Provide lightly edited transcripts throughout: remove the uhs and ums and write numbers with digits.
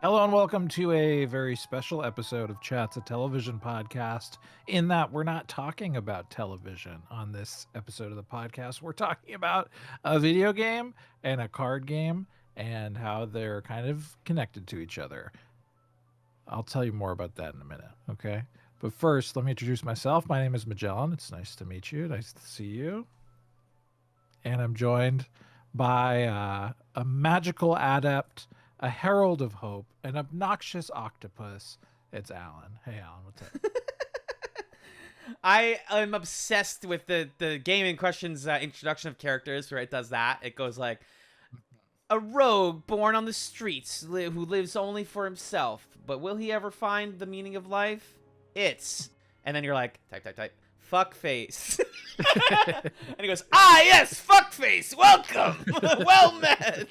Hello and welcome to a very special episode of Chats, a television podcast. In that we're not talking about television on this episode of the podcast. We're talking about a video game and a card game and how they're kind of connected to each other. I'll tell you more about that in a minute, okay? But first, let me introduce myself. My name is Magellan. It's nice to meet you. Nice to see you. And I'm joined by a magical adept, a herald of hope, an obnoxious octopus. It's Alan. Hey, Alan, what's up? I am obsessed with the game in question's introduction of characters, where it does that. It goes like, a rogue born on the streets who lives only for himself, but will he ever find the meaning of life? And then you're like, type, fuckface. And he goes, yes, fuckface, welcome, well met.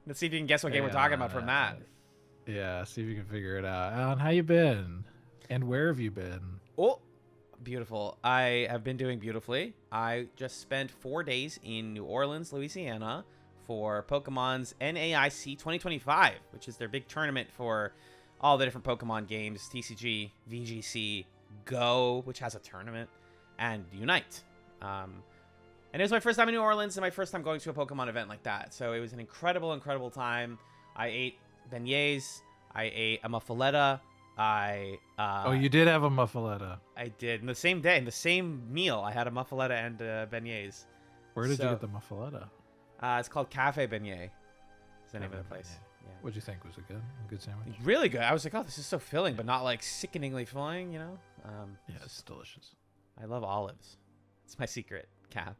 Let's see if you can guess what game we're talking about from that. Yeah, see if you can figure it out. Alan, how you been? And where have you been? Oh, beautiful. I have been doing beautifully. I just spent 4 days in New Orleans, Louisiana for Pokemon's NAIC 2025, which is their big tournament for all the different Pokemon games, TCG, VGC, Go, which has a tournament, and Unite. And it was my first time in New Orleans and my first time going to a Pokemon event like that. So it was an incredible, incredible time. I ate beignets. I ate a muffaletta. Oh, you did have a muffaletta. I did. In the same day, in the same meal, I had a muffaletta and beignets. Where did you get the muffaletta? It's called Cafe Beignet. Is the name of the place. Yeah. What'd you think? Was it good? A good sandwich? Really good. I was like, oh, this is so filling, but not like sickeningly filling, you know? Yeah, it's delicious. I love olives. It's my secret, Cap.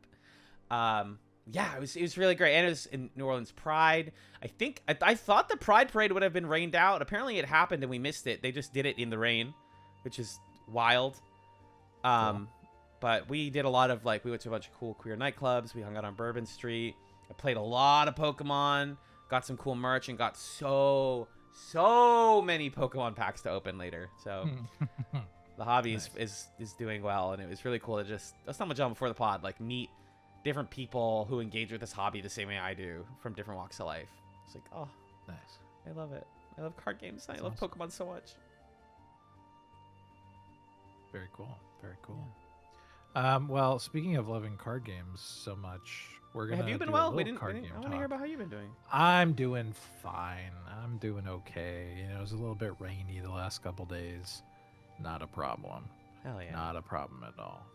Yeah, it was really great. And it was in New Orleans Pride. I thought the Pride Parade would have been rained out. Apparently it happened and we missed it. They just did it in the rain, which is wild. Cool. But we did a lot of, like, we went to a bunch of cool queer nightclubs. We hung out on Bourbon Street. I played a lot of Pokemon, got some cool merch, and got so many Pokemon packs to open later. So the hobby is doing well, and it was really cool to just, that's not much on before the pod, like, meet different people who engage with this hobby the same way I do from different walks of life. It's like, oh, nice. I love it. I love card games. I love Pokemon so much. Very cool. Very cool. Yeah. Well, speaking of loving card games so much, we're gonna. Have you been do well? A I little want to hear about how you've been doing. I'm doing fine. I'm doing okay. You know, it was a little bit rainy the last couple days. Not a problem. Hell yeah. Not a problem at all.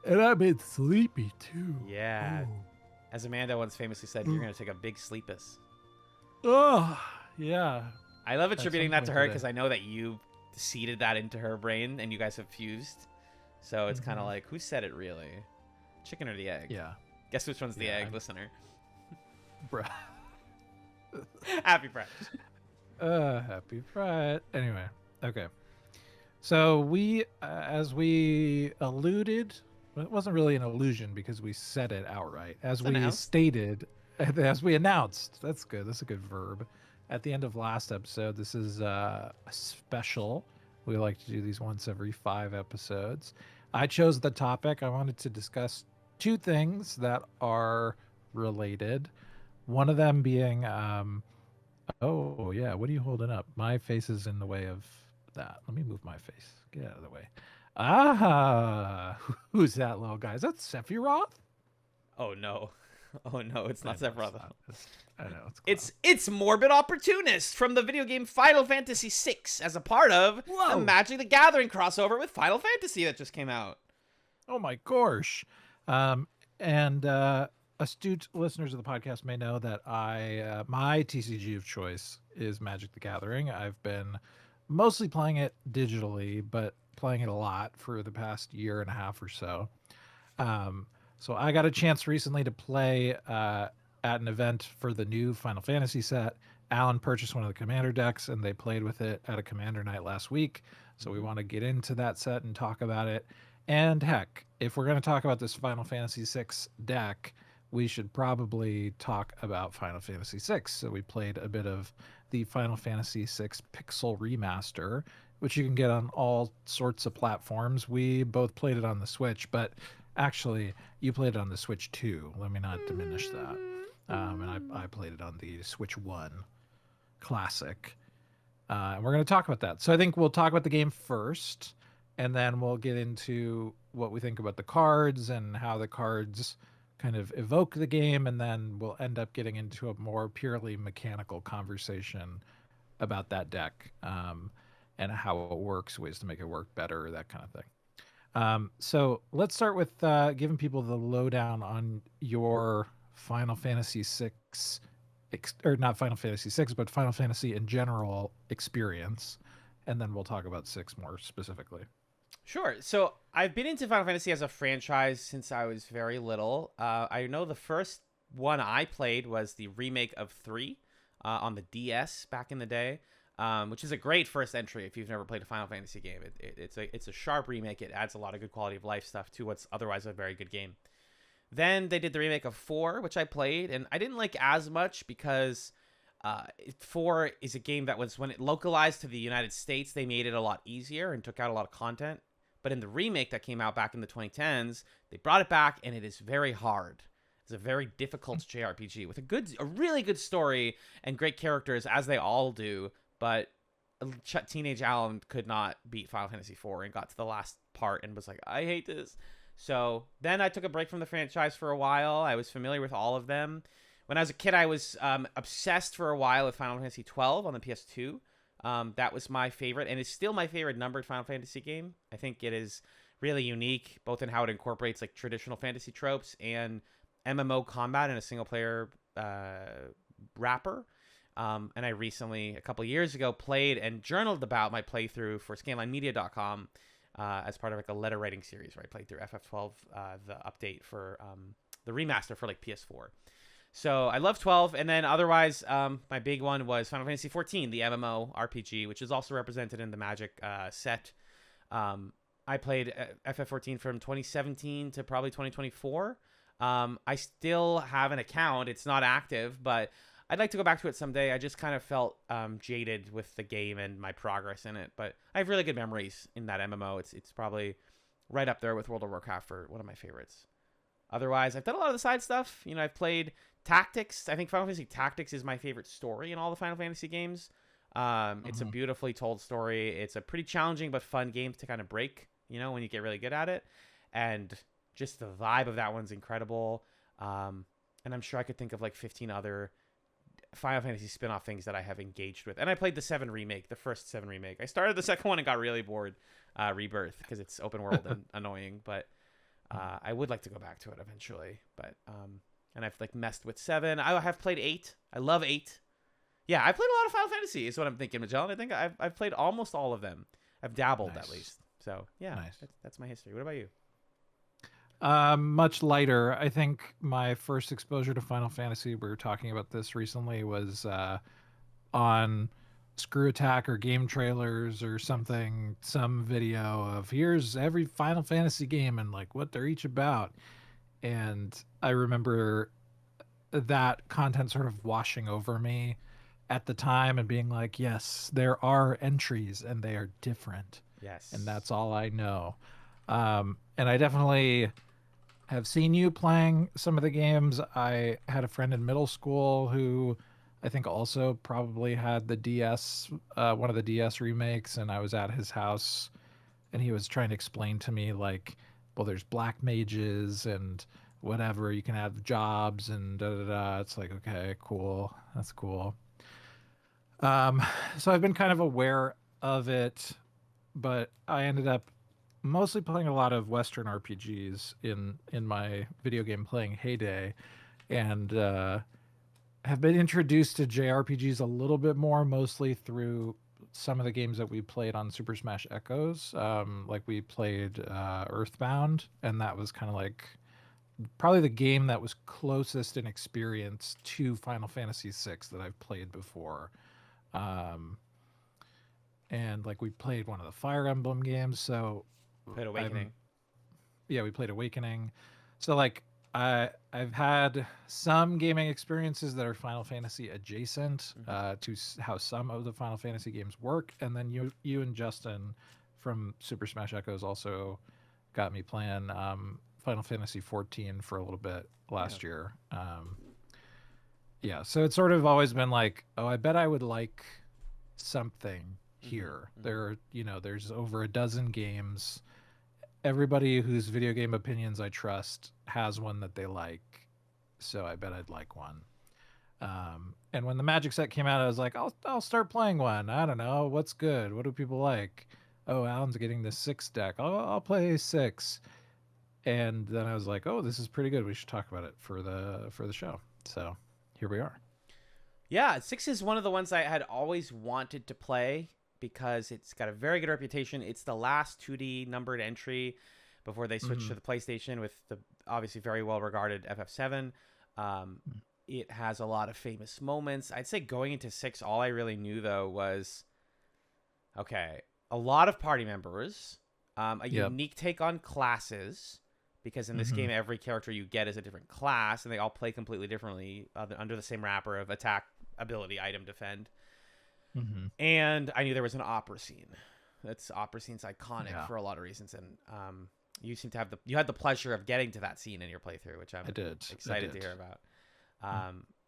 And I've been sleepy too. Yeah. Ooh. As Amanda once famously said, you're going to take a big sleepus. Oh, yeah. I love attributing that to her because I know that you seeded that into her brain and you guys have fused. So it's kind of like, who said it really? Chicken or the egg? Yeah. Guess which one's the egg, listener? Bruh. Happy Pride. Happy Pride. Anyway, okay. So we, as we alluded, it wasn't really an illusion because we said it outright. As we stated, as we announced, that's good. That's a good verb. At the end of last episode, this is a special. We like to do these once every 5 episodes. I chose the topic. I wanted to discuss 2 things that are related. One of them being, oh yeah, what are you holding up? My face is in the way of that. Let me move my face. Get out of the way. Who's that little guy? Is that Sephiroth? Oh no. Oh no, it's not Sephiroth. I know. It's Morbid Opportunist from the video game Final Fantasy VI as a part of the Magic the Gathering crossover with Final Fantasy that just came out. Oh my gosh. And astute listeners of the podcast may know that my TCG of choice is Magic the Gathering. I've been mostly playing it digitally, but playing it a lot for the past year and a half or so. So I got a chance recently to play at an event for the new Final Fantasy set. Alan purchased one of the Commander decks, and they played with it at a Commander night last week. So we want to get into that set and talk about it. And heck, if we're going to talk about this Final Fantasy VI deck, we should probably talk about Final Fantasy VI. So we played a bit of the Final Fantasy VI Pixel Remaster, which you can get on all sorts of platforms. We both played it on the Switch, but actually, you played it on the Switch too. Let me not diminish that. And I played it on the Switch One Classic. And we're going to talk about that. So I think we'll talk about the game first, and then we'll get into what we think about the cards and how the cards kind of evoke the game, and then we'll end up getting into a more purely mechanical conversation about that deck, and how it works, ways to make it work better, that kind of thing. So let's start with giving people the lowdown on your Final Fantasy VI, or not Final Fantasy VI, but Final Fantasy in general experience, and then we'll talk about six more specifically. Sure. So I've been into Final Fantasy as a franchise since I was very little. I know the first one I played was the remake of 3 on the DS back in the day, which is a great first entry if you've never played a Final Fantasy game. It's a sharp remake. It adds a lot of good quality of life stuff to what's otherwise a very good game. Then they did the remake of 4, which I played, and I didn't like as much because 4 is a game that was, when it localized to the United States, they made it a lot easier and took out a lot of content. But in the remake that came out back in the 2010s, they brought it back, and it is very hard. It's a very difficult JRPG with a really good story and great characters, as they all do. But teenage Alan could not beat Final Fantasy IV and got to the last part and was like, I hate this. So then I took a break from the franchise for a while. I was familiar with all of them. When I was a kid, I was obsessed for a while with Final Fantasy XII on the PS2. That was my favorite, and it's still my favorite numbered Final Fantasy game. I think it is really unique, both in how it incorporates like traditional fantasy tropes and MMO combat in a single player wrapper. And I recently, a couple years ago, played and journaled about my playthrough for scanlinemedia.com as part of like a letter writing series where I played through FF12, the update for the remaster for like PS4. So I love 12, and then otherwise, my big one was Final Fantasy 14, the MMO RPG, which is also represented in the Magic set. I played FF14 from 2017 to probably 2024. I still have an account. It's not active, but I'd like to go back to it someday. I just kind of felt jaded with the game and my progress in it, but I have really good memories in that MMO. It's probably right up there with World of Warcraft for one of my favorites. Otherwise, I've done a lot of the side stuff. You know, I've played Tactics. I think Final Fantasy Tactics is my favorite story in all the Final Fantasy games. It's a beautifully told story. It's a pretty challenging but fun game to kind of break, you know, when you get really good at it. And just the vibe of that one's incredible. And I'm sure I could think of like 15 other Final Fantasy spin-off things that I have engaged with. And I played the 7 remake, the first 7 remake. I started the second one and got really bored, Rebirth, because it's open world and annoying. But I would like to go back to it eventually. But and I've like messed with 7. I have played 8. I love 8. Yeah, I played a lot of Final Fantasy is what I'm thinking, Magellan. I think I've played almost all of them. I've dabbled at least. So yeah, that's my history. What about you? Much lighter. I think my first exposure to Final Fantasy, we were talking about this recently, was on Screw Attack or Game Trailers or something, some video of here's every Final Fantasy game and like what they're each about. And I remember that content sort of washing over me at the time and being like, yes, there are entries and they are different. Yes. And that's all I know. And I definitely have seen you playing some of the games. I had a friend in middle school who I think also probably had the DS, one of the DS remakes, and I was at his house and he was trying to explain to me like, well, there's black mages and whatever, you can have jobs and da da da. It's like, okay, cool. That's cool. So I've been kind of aware of it, but I ended up mostly playing a lot of Western RPGs in my video game playing heyday, and have been introduced to JRPGs a little bit more, mostly through some of the games that we played on Super Smash Echoes. Like we played Earthbound, and that was kind of like probably the game that was closest in experience to Final Fantasy VI that I've played before. Um, and like we played one of the Fire Emblem games, so Played Awakening. yeah, we played Awakening. So like I've had some gaming experiences that are Final Fantasy adjacent to how some of the Final Fantasy games work, and then you and Justin from Super Smash Echoes also got me playing Final Fantasy 14 for a little bit last year. Yeah, so it's sort of always been like, oh, I bet I would like something Mm-hmm. here. Mm-hmm. There's over a dozen games. Everybody whose video game opinions I trust has one that they like, so I bet I'd like one. And when the Magic set came out, I was like, I'll start playing one. I don't know what's good. What do people like? Oh, Alan's getting the six deck. I'll play six. And then I was like, oh, this is pretty good. We should talk about it for the show. So here we are. Yeah, 6 is one of the ones I had always wanted to play because it's got a very good reputation. It's the last 2D numbered entry before they switched to Mm-hmm. the PlayStation with the obviously very well regarded FF7. Um, it has a lot of famous moments. I'd say going into 6, all I really knew though was okay, a lot of party members, a Yep. unique take on classes. Because in this Mm-hmm. game, every character you get is a different class, and they all play completely differently under the same wrapper of attack, ability, item, defend. Mm-hmm. And I knew there was an opera scene. That's opera scene's iconic Yeah, for a lot of reasons, and you seem to have you had the pleasure of getting to that scene in your playthrough, which I'm I did. I excited to did. hear about.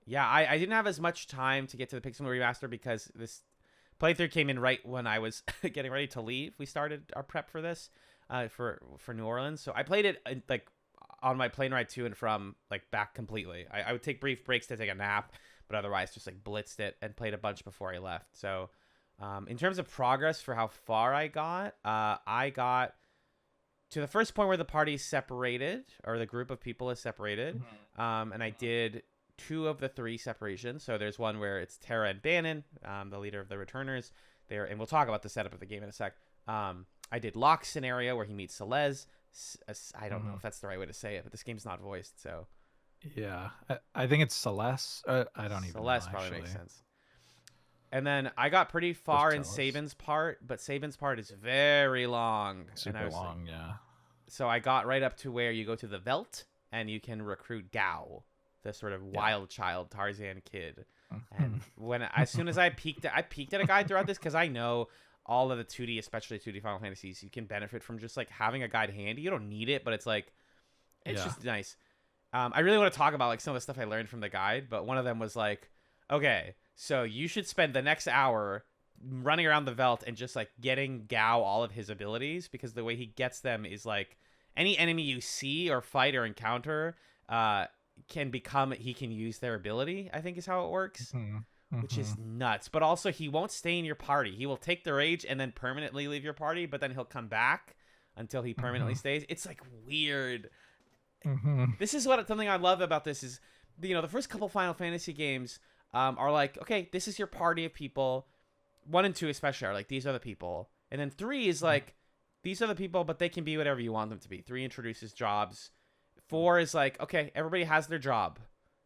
Yeah, I didn't have as much time to get to the Pixel Remaster because this playthrough came in right when I was getting ready to leave. We started our prep for this for New Orleans, so I played it like on my plane ride to and from, like back completely. I would take brief breaks to take a nap, but otherwise just like blitzed it and played a bunch before I left. So in terms of progress for how far I got to the first point where the party is separated, or the group of people is separated. And I did two of the three separations. So there's one where it's Terra and Bannon, the leader of the returners there, and we'll talk about the setup of the game in a sec. I did Locke's scenario where he meets Celeste. I don't know Mm-hmm. if that's the right way to say it, but this game's not voiced, so Yeah, I think it's Celeste. I don't even know Celeste probably actually. makes sense. And then I got pretty Just far in tell us. Saban's part, but Saban's part is very long, and I Super was like, long. Yeah. so I got right up to where you go to the Veld and you can recruit Gao, the sort of Yeah. wild child Tarzan kid. And as soon as I peeked at a guide throughout this because I know all of the 2D, especially 2D Final Fantasies, you can benefit from just like having a guide handy. You don't need it, but it's like it's Yeah. just nice. I really want to talk about like some of the stuff I learned from the guide, but one of them was like, okay, so you should spend the next hour running around the Veld and just like getting Gao all of his abilities because the way he gets them is like any enemy you see or fight or encounter he can use their ability, I think is how it works, Mm-hmm. which Mm-hmm. is nuts. But also he won't stay in your party. He will take the rage and then permanently leave your party, but then he'll come back until he permanently Mm-hmm. stays. It's like weird. Mm-hmm. This is what something I love about this is, the first couple Final Fantasy games are like, okay, this is your party of people. 1 and 2 especially are like, these are the people. And then 3 is like, these are the people, but they can be whatever you want them to be. 3 introduces jobs. 4 is like, okay, everybody has their job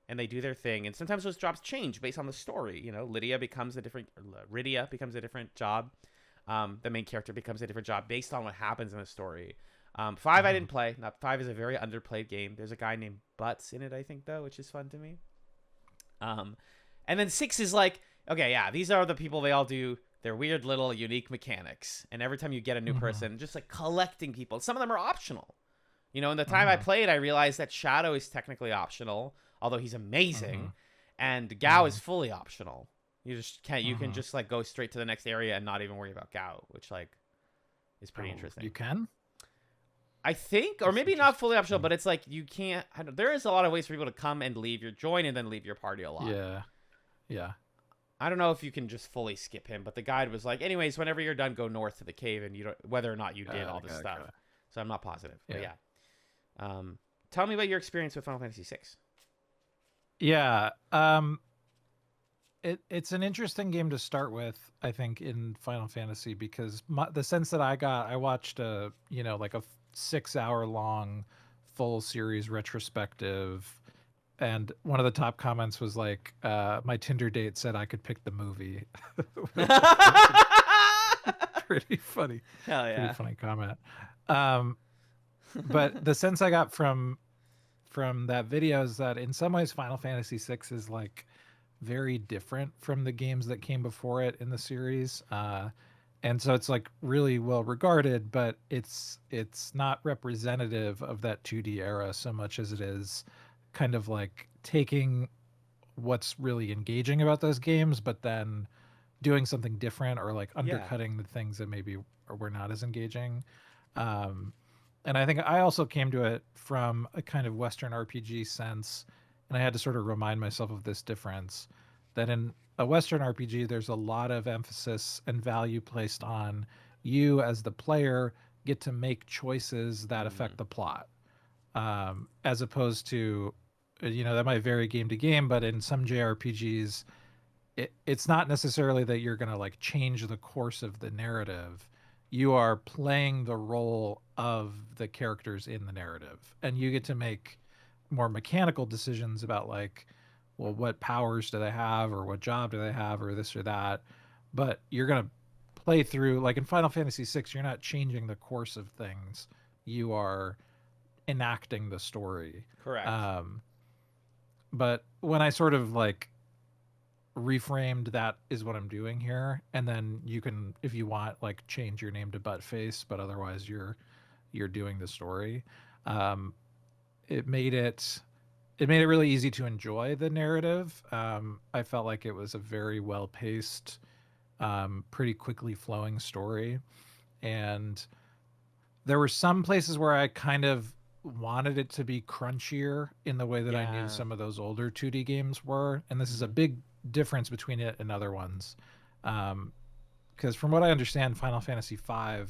and they do their thing. And sometimes those jobs change based on the story. Rydia becomes a different job. The main character becomes a different job based on what happens in the story. 5 I Mm-hmm. didn't play. Not 5 is a very underplayed game. There's a guy named Butts in it, I think, though, which is fun to me. And then 6 is like, okay, yeah, these are the people. They all do their weird little unique mechanics. And every time you get a new Mm-hmm. person, just like collecting people. Some of them are optional. In the time I Mm-hmm. played, I realized that Shadow is technically optional, although he's Mm-hmm. amazing, and Gao is fully optional. You just can't. You can Mm-hmm. just like go straight to the next area and not even worry about Gao, which like is pretty Oh, interesting. you can. I think, or That's maybe not fully optional, interesting. but it's like you can't. There is a lot of ways for people to come and leave your join and then leave your party a lot. Yeah. Yeah. I don't know if you can just fully skip him, but the guide was like, anyways, whenever you're done, go north to the cave, and you don't whether or not you did all this stuff. So I'm not positive, but Yeah. yeah. Tell me about your experience with Final Fantasy VI. Yeah. It's an interesting game to start with, I think, in Final Fantasy because the sense that I got, I watched like a 6 hour long full series retrospective, and one of the top comments was like, my Tinder date said I could pick the movie. Which I thought was a pretty funny, Hell pretty yeah. funny comment. Um, but the sense I got from that video is that in some ways Final Fantasy VI is like very different from the games that came before it in the series. And so it's like really well regarded, but it's not representative of that 2D era so much as it is kind of like taking what's really engaging about those games, but then doing something different or like Yeah. undercutting the things that maybe were not as engaging. Um, and I think I also came to it from a kind of Western RPG sense, and I had to sort of remind myself of this difference that in a Western RPG, there's a lot of emphasis and value placed on you as the player get to make choices that Mm. affect the plot, as opposed to, that might vary game to game, but in some JRPGs, it's not necessarily that you're going to like change the course of the narrative. You are playing the role of the characters in the narrative, and you get to make more mechanical decisions about like, well, what powers do they have, or what job do they have, or this or that. But you're going to play through, like in Final Fantasy VI, you're not changing the course of things. You are enacting the story. Correct. Um, but when I sort of like reframed that is what I'm doing here, and then you can, if you want, like change your name to Buttface, but otherwise you're doing the story. Um, it made it it made it really easy to enjoy the narrative. I felt like it was a very well paced, pretty quickly flowing story, and there were some places where I kind of wanted it to be crunchier in the way that I knew Yeah. some of those older 2D games were, and this is a Hmm. big difference between it and other ones. Because from what I understand, Final Fantasy V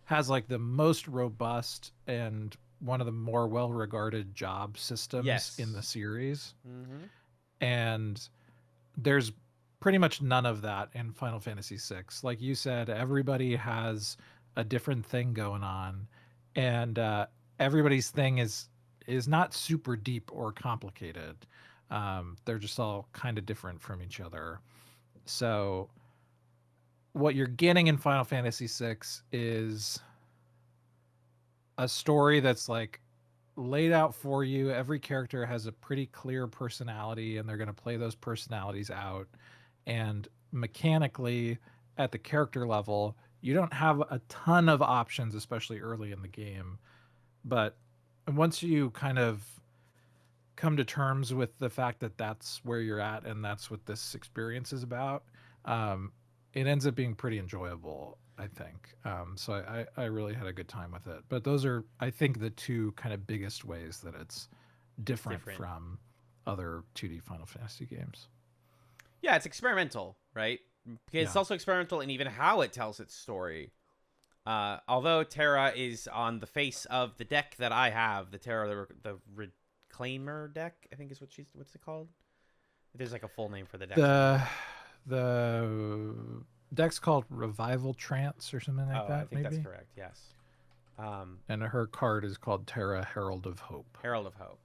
has like the most robust and one of the more well-regarded job systems in the Yes. series, Hmm. and there's pretty much none of that in Final Fantasy VI. Like you said, everybody has a different thing going on, and everybody's thing is not super deep or complicated. They're just all kind of different from each other. So what you're getting in Final Fantasy VI is a story that's like laid out for you. Every character has a pretty clear personality, and they're going to play those personalities out. And mechanically, at the character level, you don't have a ton of options, especially early in the game. But once you kind of come to terms with the fact that that's where you're at and that's what this experience is about, um, it ends up being pretty enjoyable, I think. So I really had a good time with it. But those are, I think, the two kind of biggest ways that it's It's different different. from other 2D Final Fantasy games. Yeah, it's experimental, right? It's Yeah. also experimental in even how it tells its story. Although Terra is on the face of the deck that I have, the Terra, the Reclaimer deck, I think is what's it called? There's like a full name for the deck somewhere. The the deck's called Revival Trance or something like Oh, I that, think that's maybe. correct. Yes. Um, And her card is called Terra Herald of Hope Herald of Hope.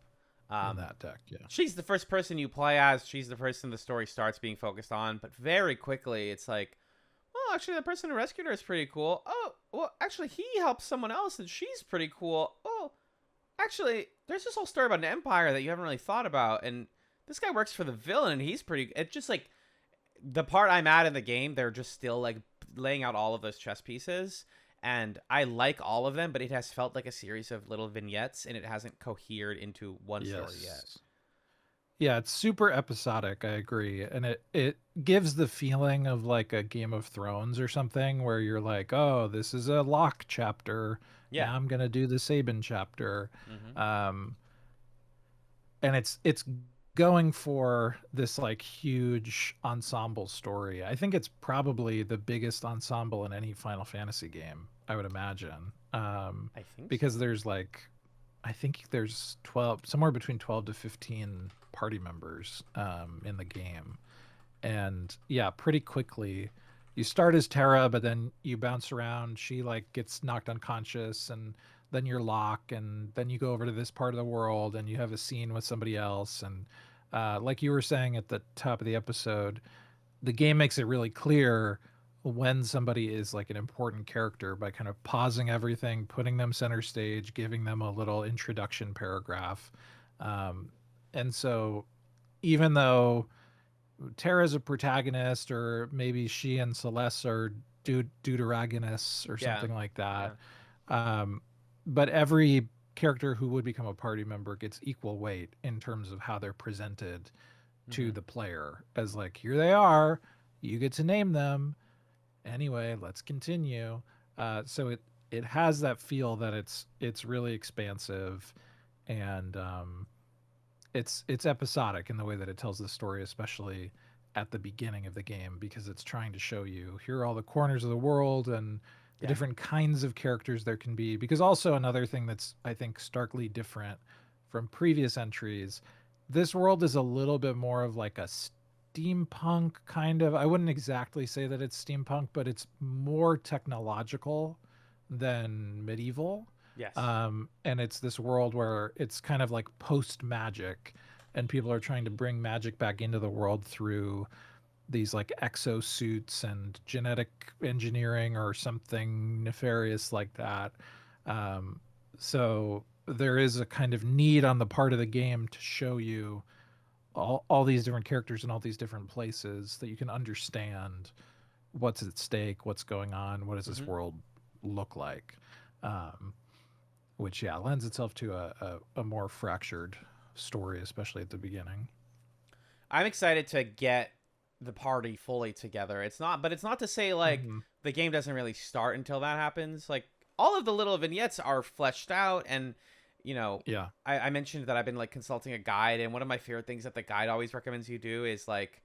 in Um, that deck. Yeah. she's the first person you play as. She's the person the story starts being focused on, but very quickly it's like, oh, actually, the person who rescued her is pretty cool. Oh, well, actually, he helped someone else, and she's pretty cool. Oh, actually, there's this whole story about an empire that you haven't really thought about, and this guy works for the villain, and he's pretty. It's just like the part I'm at in the game. They're just still like laying out all of those chess pieces, and I like all of them, but it has felt like a series of little vignettes, and it hasn't cohered into one story yet. Yes. Yeah, it's super episodic, I agree. And it gives the feeling of like a Game of Thrones or something where you're like, "Oh, this is a Locke chapter. Yeah. Now I'm going to do the Sabin chapter." Mm-hmm. Um and it's going for this like huge ensemble story. I think it's probably the biggest ensemble in any Final Fantasy game, I would imagine. I think so. Because there's like, I think there's 12, somewhere between 12 to 15 party members in the game. And yeah, pretty quickly you start as Terra, but then you bounce around. She like gets knocked unconscious, and then you're Locke, and then you go over to this part of the world, and you have a scene with somebody else. And like you were saying at the top of the episode, the game makes it really clear when somebody is like an important character by kind of pausing everything, putting them center stage, giving them a little introduction paragraph. Um, and so, even though Terra's a protagonist, or maybe she and Celeste are deuteragonists or Yeah. something like that, Yeah. um, but every character who would become a party member gets equal weight in terms of how they're presented to Mm-hmm. the player as like, here they are, you get to name them. Anyway, let's continue. So it has that feel that it's really expansive, and it's episodic in the way that it tells the story, especially at the beginning of the game, because it's trying to show you here are all the corners of the world and the Yeah. different kinds of characters there can be. Because also another thing that's I think starkly different from previous entries, this world is a little bit more of like a steampunk kind of. I wouldn't exactly say that it's steampunk, but it's more technological than medieval. Yes. And it's this world where it's kind of like post magic, and people are trying to bring magic back into the world through these like exosuits and genetic engineering or something nefarious like that. Um, so there is a kind of need on the part of the game to show you all these different characters in all these different places that you can understand what's at stake, what's going on, what does this Mm-hmm. world look like. Um, which yeah lends itself to a more fractured story, especially at the beginning. I'm excited to get the party fully together. It's not to say like Mm-hmm. the game doesn't really start until that happens. Like all of the little vignettes are fleshed out, and you know, Yeah. I mentioned that I've been like consulting a guide, and one of my favorite things that the guide always recommends you do is like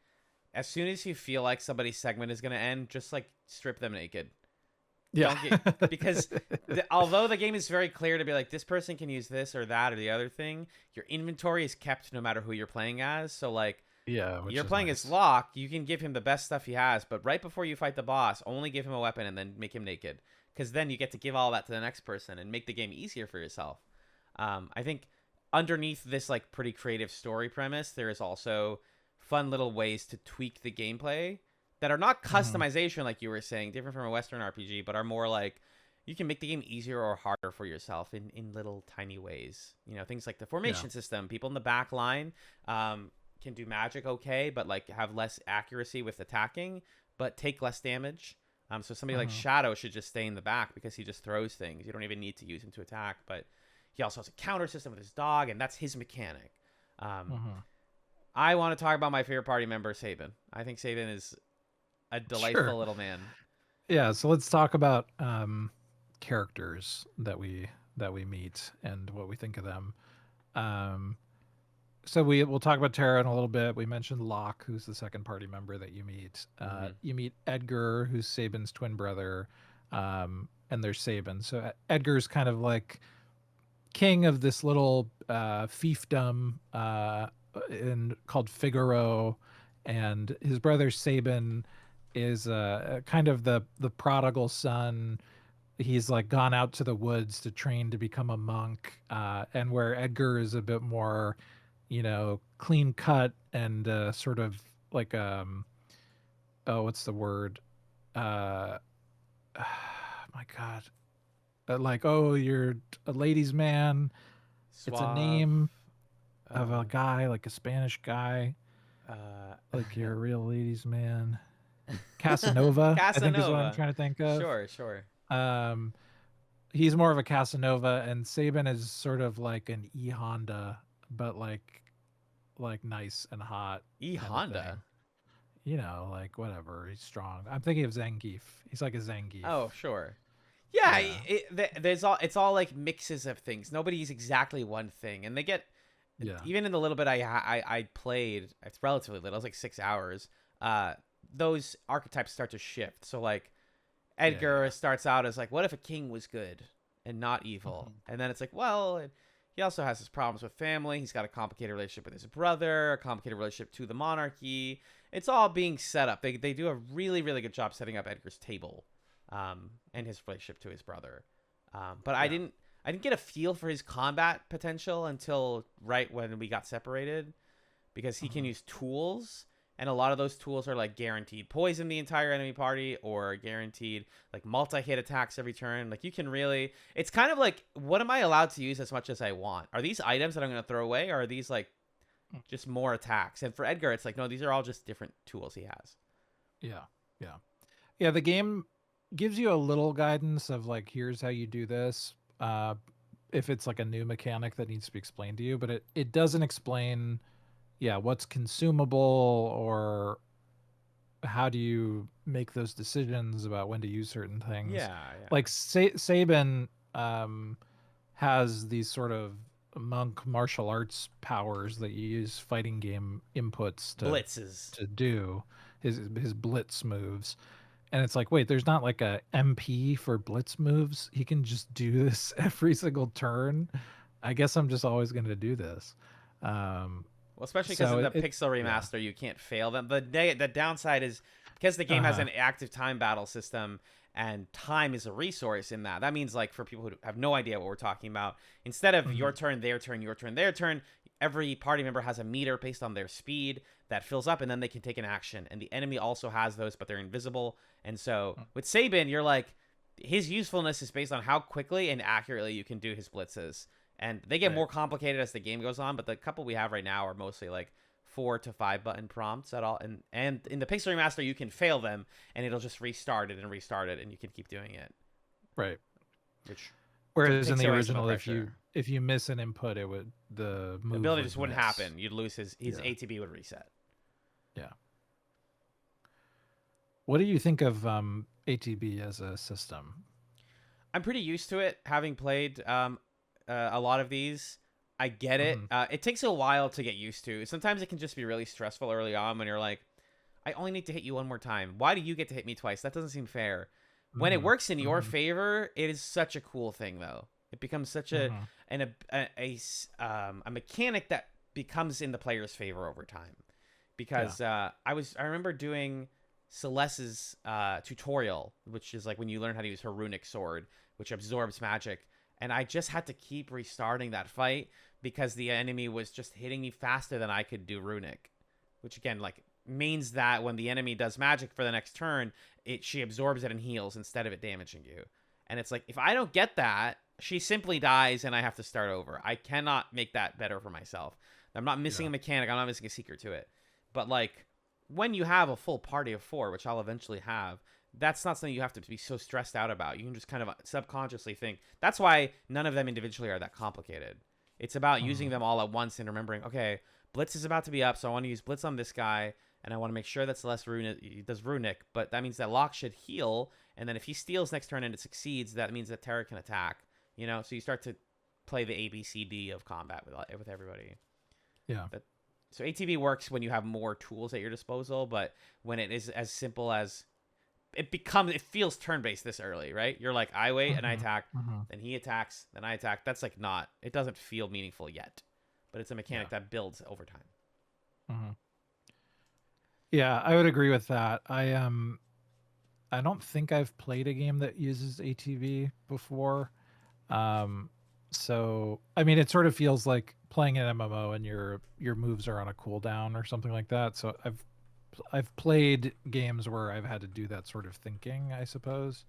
as soon as you feel like somebody's segment is gonna end, just like strip them naked. Yeah. Don't get because although the game is very clear to be like this person can use this or that or the other thing, your inventory is kept no matter who you're playing as. So like Yeah, which you're is playing as nice. Locke, you can give him the best stuff he has, but right before you fight the boss, only give him a weapon and then make him naked, because then you get to give all that to the next person and make the game easier for yourself. I think underneath this like pretty creative story premise, there is also fun little ways to tweak the gameplay that are not Mm-hmm. customization like you were saying, different from a Western RPG, but are more like you can make the game easier or harder for yourself in little tiny ways. You know, things like the Yeah. formation system. People in the back line can do magic okay, but like have less accuracy with attacking, but take less damage. So somebody like Mm-hmm. Shadow should just stay in the back because he just throws things. You don't even need to use him to attack, but he also has a counter system with his dog, and that's his mechanic. Um, Mm-hmm. I want to talk about my favorite party member, Sabin. I think Sabin is a Sure. delightful little man. Yeah, so let's talk about characters that we meet and what we think of them. um so we'll talk about Terra in a little bit. We mentioned Locke, who's the second party member that you meet. Mm-hmm. You meet Edgar, who's Sabin's twin brother. And there's Sabin. So Edgar's kind of like king of this little fiefdom in called Figaro, and his brother Sabin is kind of the prodigal son. He's like gone out to the woods to train to become a monk, and where Edgar is a bit more, clean cut and sort of like oh, what's the word? Uh, my God, like, oh, you're a ladies' man. It's a Suave. name of a Uh, guy, like a Spanish guy, uh, like you're a real ladies' man. Casanova, I think is what I'm Casanova. trying to think of. Sure, sure. Um, he's more of a Casanova, and Sabin is sort of like an E Honda, but like nice and hot E kind of thing. Honda. Like whatever. He's strong. I'm thinking of Zangief. He's like a Zangief. Oh, sure. Yeah, Yeah. there's all it's all like mixes of things. Nobody's exactly one thing, and they get Yeah. even in the little bit I played. It's relatively little. It was like 6 hours. Uh, those archetypes start to shift. So like Yeah. Edgar Yeah. starts out as like, what if a king was good and not evil? Mhm. And then it's like, well, he also has his problems with family. He's got a complicated relationship with his brother, a complicated relationship to the monarchy. It's all being set up. They do a really, really good job setting up Edgar's table, and his relationship to his brother. But Yeah. I didn't get a feel for his combat potential until right when we got separated, because he can Mhm. use tools, and a lot of those tools are like guaranteed poison the entire enemy party or guaranteed like multi-hit attacks every turn. Like you can really, it's kind of like, what am I allowed to use as much as I want? Are these items that I'm going to throw away, or are these like just more attacks? And for Edgar, it's like, no, these are all just different tools he has. Yeah. Yeah. Yeah. The game gives you a little guidance of like, here's how you do this. If it's like a new mechanic that needs to be explained to you, but it doesn't explain, yeah, what's consumable, or how do you make those decisions about when to use certain things. Yeah, yeah. Like Saban has these sort of monk martial arts powers that you use fighting game inputs Blitzes. to do his blitz moves. And it's like, wait, there's not like a MP for blitz moves. He can just do this every single turn. I guess I'm just always going to do this. Um, Well, especially because so in the it Pixel yeah. remaster, you can't fail them. The downside is because the game has Uh-huh. an active time battle system and time is a resource in that. That means like for people who have no idea what we're talking about, instead of your Mhm. turn, their turn, your turn, their turn, every party member has a meter based on their speed that fills up, and then they can take an action. And the enemy also has those, but they're invisible. And so with Sabin, you're like his usefulness is based on how quickly and accurately you can do his blitzes, and they get Right. more complicated as the game goes on, but the couple we have right now are mostly like 4 to 5 button prompts at all, and in the Pixel remaster you can fail them and it'll just restart it and you can keep doing it, Right. which Whereas in takes the away some of original, the pressure. if you miss an input, it would the The move ability would just wouldn't miss. happen. You'd lose his Yeah. ATB would reset. Yeah. What do you think of ATB as a system? I'm pretty used to it, having played a lot of these. I get it. Hmm. It takes a while to get used to. Sometimes it can just be really stressful early on when you're like, I only need to hit you one more time. Why do you get to hit me twice? That doesn't seem fair. When it Hmm. works in your Hmm. favor, it is such a cool thing, though. It becomes such Hmm. a mechanic that becomes in the player's favor over time. Yeah. Because I remember doing Celeste's tutorial, which is like when you learn how to use her runic sword, which absorbs magic, and I just had to keep restarting that fight because the enemy was just hitting me faster than I could do runic, which again like means that when the enemy does magic for the next turn, she absorbs it and heals instead of it damaging you. And it's like if I don't get that, she simply dies and I have to start over. I cannot make that better for myself. I'm not missing Yeah. a mechanic. I'm not missing a secret to it. But like when you have a full party of 4, which I'll eventually have, that's not something you have to be so stressed out about. You can just kind of subconsciously think. That's why none of them individually are that complicated. It's about Hmm. using them all at once and remembering, okay, Blitz is about to be up, so I want to use Blitz on this guy, and I want to make sure that's less runic. He does runic, but that means that Locke should heal, and then if he steals next turn and it succeeds, that means that Terra can attack. You know, so you start to play the ABCD of combat with everybody. Yeah. But so ATV works when you have more tools at your disposal, but when it is as simple as it feels turn-based this early, right? You're like, I wait and I Hmm. attack, Hmm. then he attacks, then I attack. That's like not, it doesn't feel meaningful yet, but it's a Yeah. mechanic that builds over time. Hmm. Yeah, I would agree with that. I don't think I've played a game that uses ATV before. Um, so I mean, it sort of feels like playing an MMO and your moves are on a cooldown or something like that. So I've played games where I've had to do that sort of thinking, I suppose.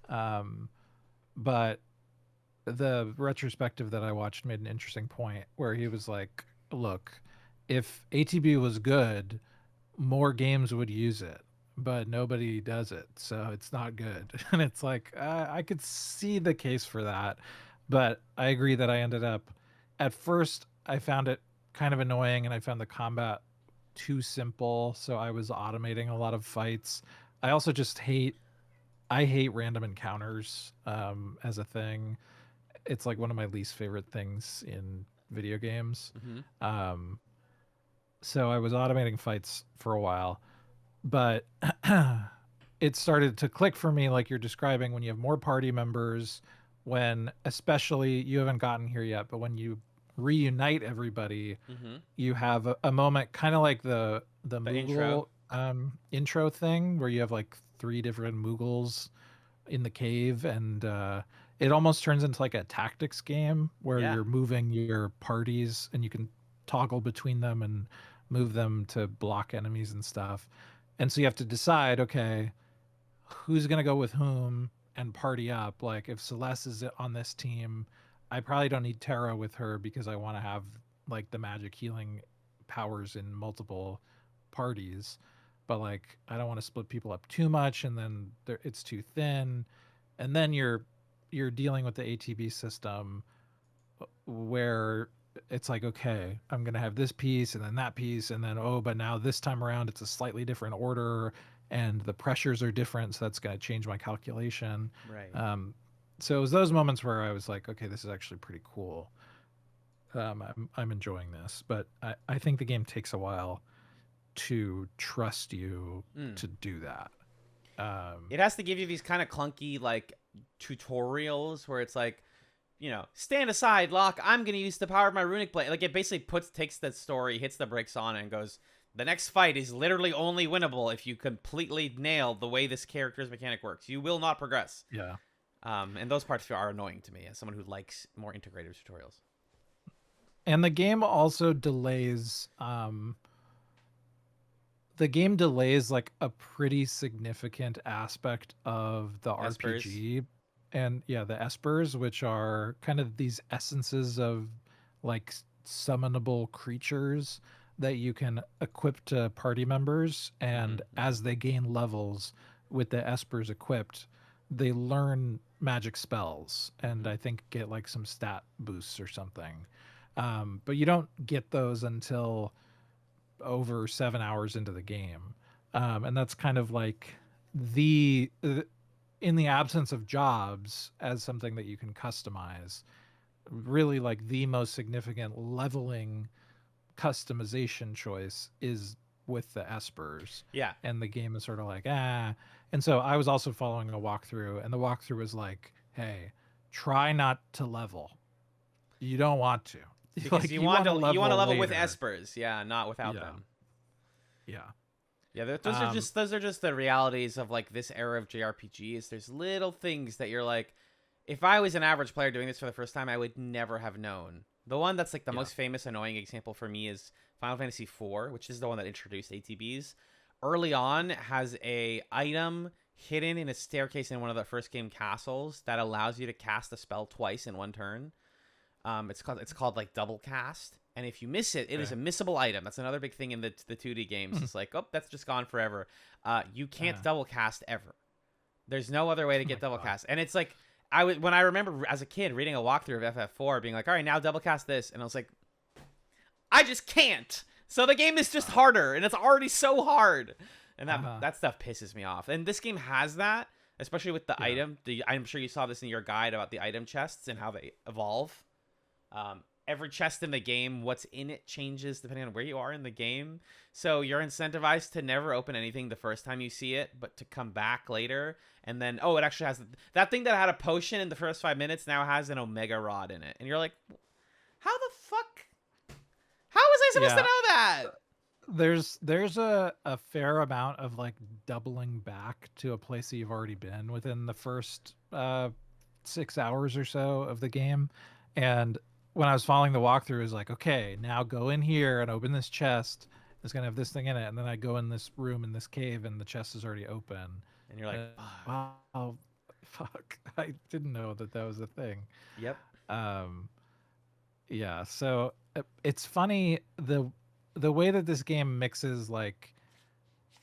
Um, but the retrospective that I watched made an interesting point where he was like, "Look, if ATB was good, more games would use it, but nobody does it, so it's not good." And it's like I could see the case for that, but I agree that I ended up at first I found it kind of annoying, and I found the combat too simple, so I was automating a lot of fights. I also just hate random encounters as a thing. It's like one of my least favorite things in video games. Mm-hmm. Um, so I was automating fights for a while, but it started to click for me like you're describing when you have more party members, when especially you haven't gotten here yet, but when you reunite everybody, Mm-hmm. you have a moment kind of like the The intro. Moogle intro thing where you have like three different Moogles in the cave, and it almost turns into like a tactics game where Yeah. you're moving your parties and you can toggle between them and move them to block enemies and stuff. And so you have to decide, okay, who's going to go with whom and party up. Like if Celeste is on this team, I probably don't need Terra with her because I want to have like the magic healing powers in multiple parties. But like I don't want to split people up too much and then it's too thin. And then you're dealing with the ATB system where it's like, okay, I'm gonna have this piece and then that piece, and then but now this time around it's a slightly different order, and the pressures are different, so that's gonna change my calculation. Right. So it was those moments where I was like, okay, this is actually pretty cool. I'm enjoying this, but I think the game takes a while to trust you Mm. to do that. It has to give you these kind of clunky like tutorials where it's like, stand aside, Locke. I'm gonna use the power of my runic blade. Like it basically takes the story, hits the brakes on it, and goes, the next fight is literally only winnable if you completely nail the way this character's mechanic works. You will not progress. Yeah. And those parts are annoying to me as someone who likes more integrated tutorials. And the game also delays like a pretty significant aspect of the Espers. RPG. And yeah, the espers, which are kind of these essences of like summonable creatures that you can equip to party members, and as they gain levels with the espers equipped, they learn magic spells and I think get like some stat boosts or something. But you don't get those until over 7 hours into the game. And that's kind of like the in the absence of jobs as something that you can customize, really like the most significant leveling customization choice is with the espers. Yeah. And the game is sort of like, ah. And so I was also following a walkthrough, and the walkthrough was like, hey, try not to level. You don't want to. Because like, you want to level with later. espers, not without them. Yeah. Yeah, those are just the realities of like this era of JRPGs. There's little things that you're like, if I was an average player doing this for the first time, I would never have known. The one that's like the most famous annoying example for me is Final Fantasy IV, which is the one that introduced ATBs. Early on, has a item hidden in a staircase in one of the first game castles that allows you to cast a spell twice in one turn. It's called like double cast, and if you miss it, it is a missable item. That's another big thing in the 2D games. It's like, oh, that's just gone forever. You can't double cast ever. There's no other way to get double cast, and it's like when I remember as a kid reading a walkthrough of FF4, being like, all right, now double cast this, and I was like, I just can't. So the game is just harder, and it's already so hard, and that stuff pisses me off. And this game has that, especially with the item. I'm sure you saw this in your guide about the item chests and how they evolve. Every chest in the game, what's in it changes depending on where you are in the game. So you're incentivized to never open anything the first time you see it, but to come back later. And then, it actually has that thing that had a potion in the first 5 minutes now has an Omega Rod in it. And you're like, how the fuck? How was I supposed to know that? There's a fair amount of like doubling back to a place that you've already been within the first 6 hours or so of the game. And when I was following the walkthrough, it was like, okay, now go in here and open this chest. It's gonna have this thing in it, and then I go in this room in this cave, and the chest is already open. And you're like, wow, fuck! I didn't know that was a thing. Yep. Yeah. So it's funny the way that this game mixes, like,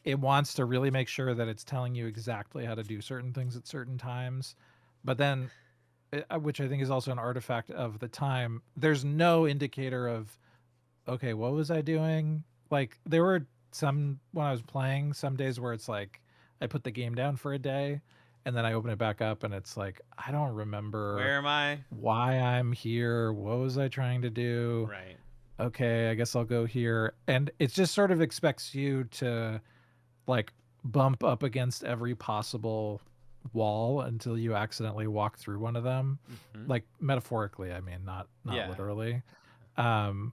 it wants to really make sure that it's telling you exactly how to do certain things at certain times, but then, which I think is also an artifact of the time, there's no indicator of, okay, what was I doing? Like, there were some, when I was playing, some days where it's like I put the game down for a day and then I open it back up and it's like, I don't remember where am I, why I'm here, what was I trying to do? Right. Okay, I guess I'll go here. And it just sort of expects you to like bump up against every possible wall until you accidentally walk through one of them. Like metaphorically, I mean, not literally. And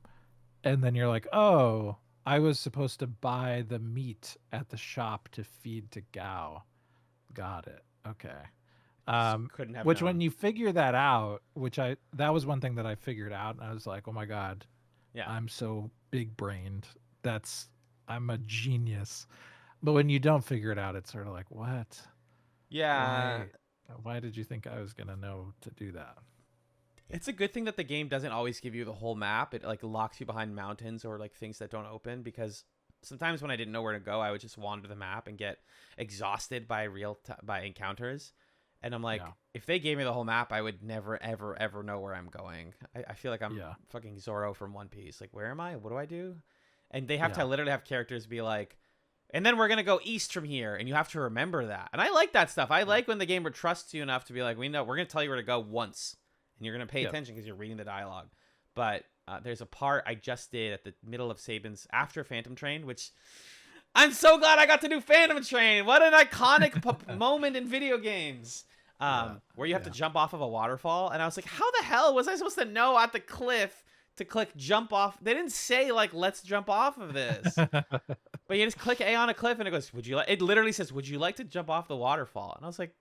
then you're like, oh, I was supposed to buy the meat at the shop to feed to Gao. Got it. Okay. Couldn't have which known. When you figure that out, that was one thing that I figured out, and I was like, oh my god, I'm so big brained. I'm a genius. But when you don't figure it out, it's sort of like, what? Yeah. Why did you think I was gonna know to do that? It's a good thing that the game doesn't always give you the whole map. It like locks you behind mountains or like things that don't open, because sometimes when I didn't know where to go, I would just wander the map and get exhausted by by encounters. And I'm like, Yeah. if they gave me the whole map, I would never, ever, ever know where I'm going. I feel like I'm Yeah. fucking Zoro from One Piece. Like, where am I? What do I do? And they have to Yeah. literally have characters be like, and then we're going to go east from here. And you have to remember that. And I like that stuff. I like when the game trusts you enough to be like, we know we're going to tell you where to go once. And you're going to pay Yep. attention because you're reading the dialogue. But there's a part I just did at the middle of Saban's after Phantom Train, which I'm so glad I got to do Phantom Train. What an iconic moment in video games. Where you have to jump off of a waterfall. And I was like, how the hell was I supposed to know at the cliff to click jump off? They didn't say, like, let's jump off of this. But you just click A on a cliff and it goes, it literally says, would you like to jump off the waterfall? And I was like,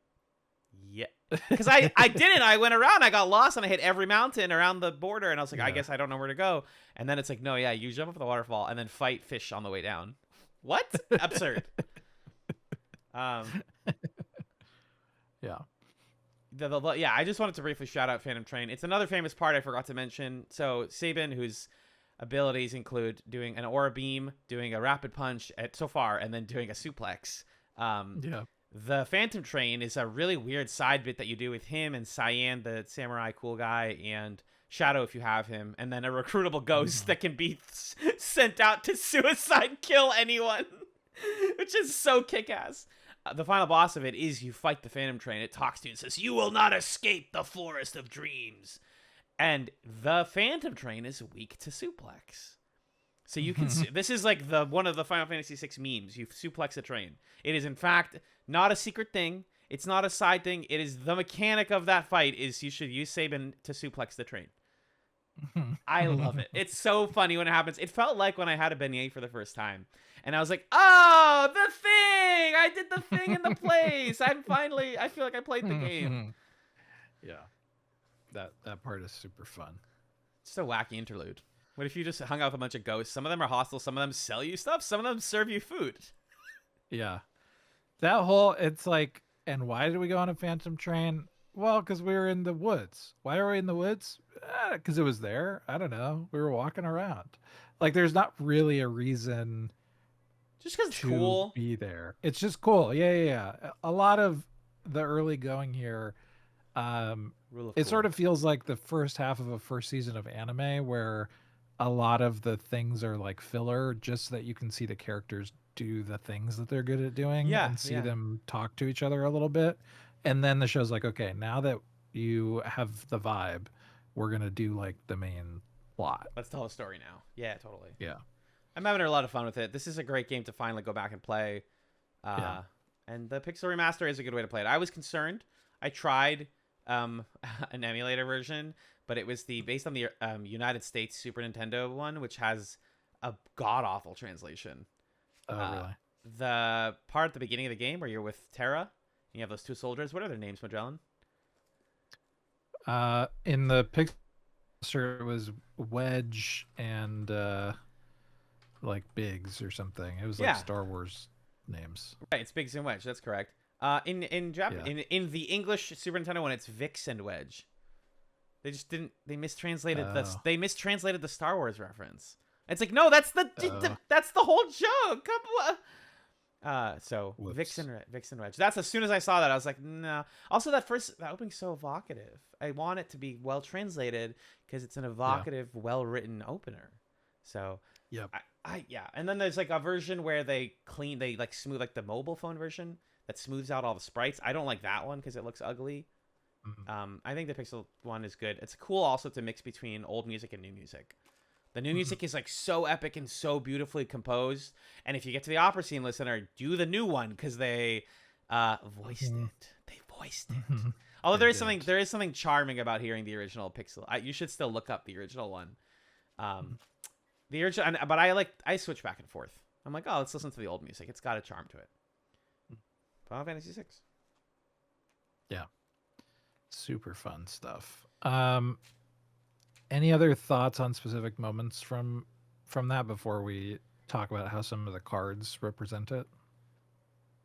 yeah. Because I didn't. I went around. I got lost and I hit every mountain around the border. And I was like, I guess I don't know where to go. And then it's like, no, yeah, you jump off the waterfall and then fight fish on the way down. What? Absurd. Yeah. Yeah, I just wanted to briefly shout out Phantom Train. It's another famous part I forgot to mention. So Saban, whose abilities include doing an aura beam, doing a rapid punch so far, and then doing a suplex. The Phantom Train is a really weird side bit that you do with him and Cyan, the samurai cool guy, and Shadow if you have him, and then a recruitable ghost that can be sent out to suicide kill anyone, which is so kick-ass. The final boss of it is you fight the Phantom Train. It talks to you and says, "You will not escape the forest of dreams." And the Phantom Train is weak to suplex. So you can see, this is like one of the Final Fantasy VI memes. You suplex a train. It is in fact not a secret thing. It's not a side thing. It is the mechanic of that fight is you should use Saban to suplex the train. I love it. It's so funny when it happens. It felt like when I had a beignet for the first time. And I was like, oh, the thing! I did the thing in the place. I feel like I played the game. Yeah. That part is super fun. It's a wacky interlude. What if you just hung out with a bunch of ghosts? Some of them are hostile. Some of them sell you stuff. Some of them serve you food. Yeah. It's like, and why did we go on a Phantom Train? Well, because we were in the woods. Why are we in the woods? Because it was there. I don't know. We were walking around. Like, there's not really a reason just because it's to cool. Be there. It's just cool. Yeah. A lot of the early going here, it sort of feels like the first half of a first season of anime where a lot of the things are like filler just so that you can see the characters do the things that they're good at doing and see them talk to each other a little bit. And then the show's like, okay, now that you have the vibe, we're going to do like the main plot. Let's tell a story now. Yeah, totally. Yeah. I'm having a lot of fun with it. This is a great game to finally go back and play. And the Pixel Remaster is a good way to play it. I was concerned. I tried an emulator version, but it was based on the United States Super Nintendo one, which has a god-awful translation. Oh, really? The part at the beginning of the game where you're with Terra, and you have those two soldiers. What are their names, Magellan? In the Pixel, it was Wedge and like Biggs or something. It was like Star Wars names. Right, it's Biggs and Wedge. That's correct. In the English Super Nintendo one, it's Vix and Wedge. They just didn't. They mistranslated the Star Wars reference. It's like, no, that's that's the whole joke. Come on. So Vix and Wedge. That's as soon as I saw that, I was like, no. Also, that opening's so evocative. I want it to be well translated because it's an evocative, well written opener. So and then there's like a version where they like smooth, like the mobile phone version that smooths out all the sprites. I don't like that one because it looks ugly. I think the Pixel one is good. It's cool also to mix between old music and new music. The new music is like so epic and so beautifully composed. And if you get to the opera scene listener, do the new one because they voiced it. They voiced it. Although there is something charming about hearing the original Pixel. You should still look up the original one. The original, but I switch back and forth. I'm like, oh, let's listen to the old music. It's got a charm to it. Final Fantasy VI. Yeah. Super fun stuff. Any other thoughts on specific moments from that before we talk about how some of the cards represent it?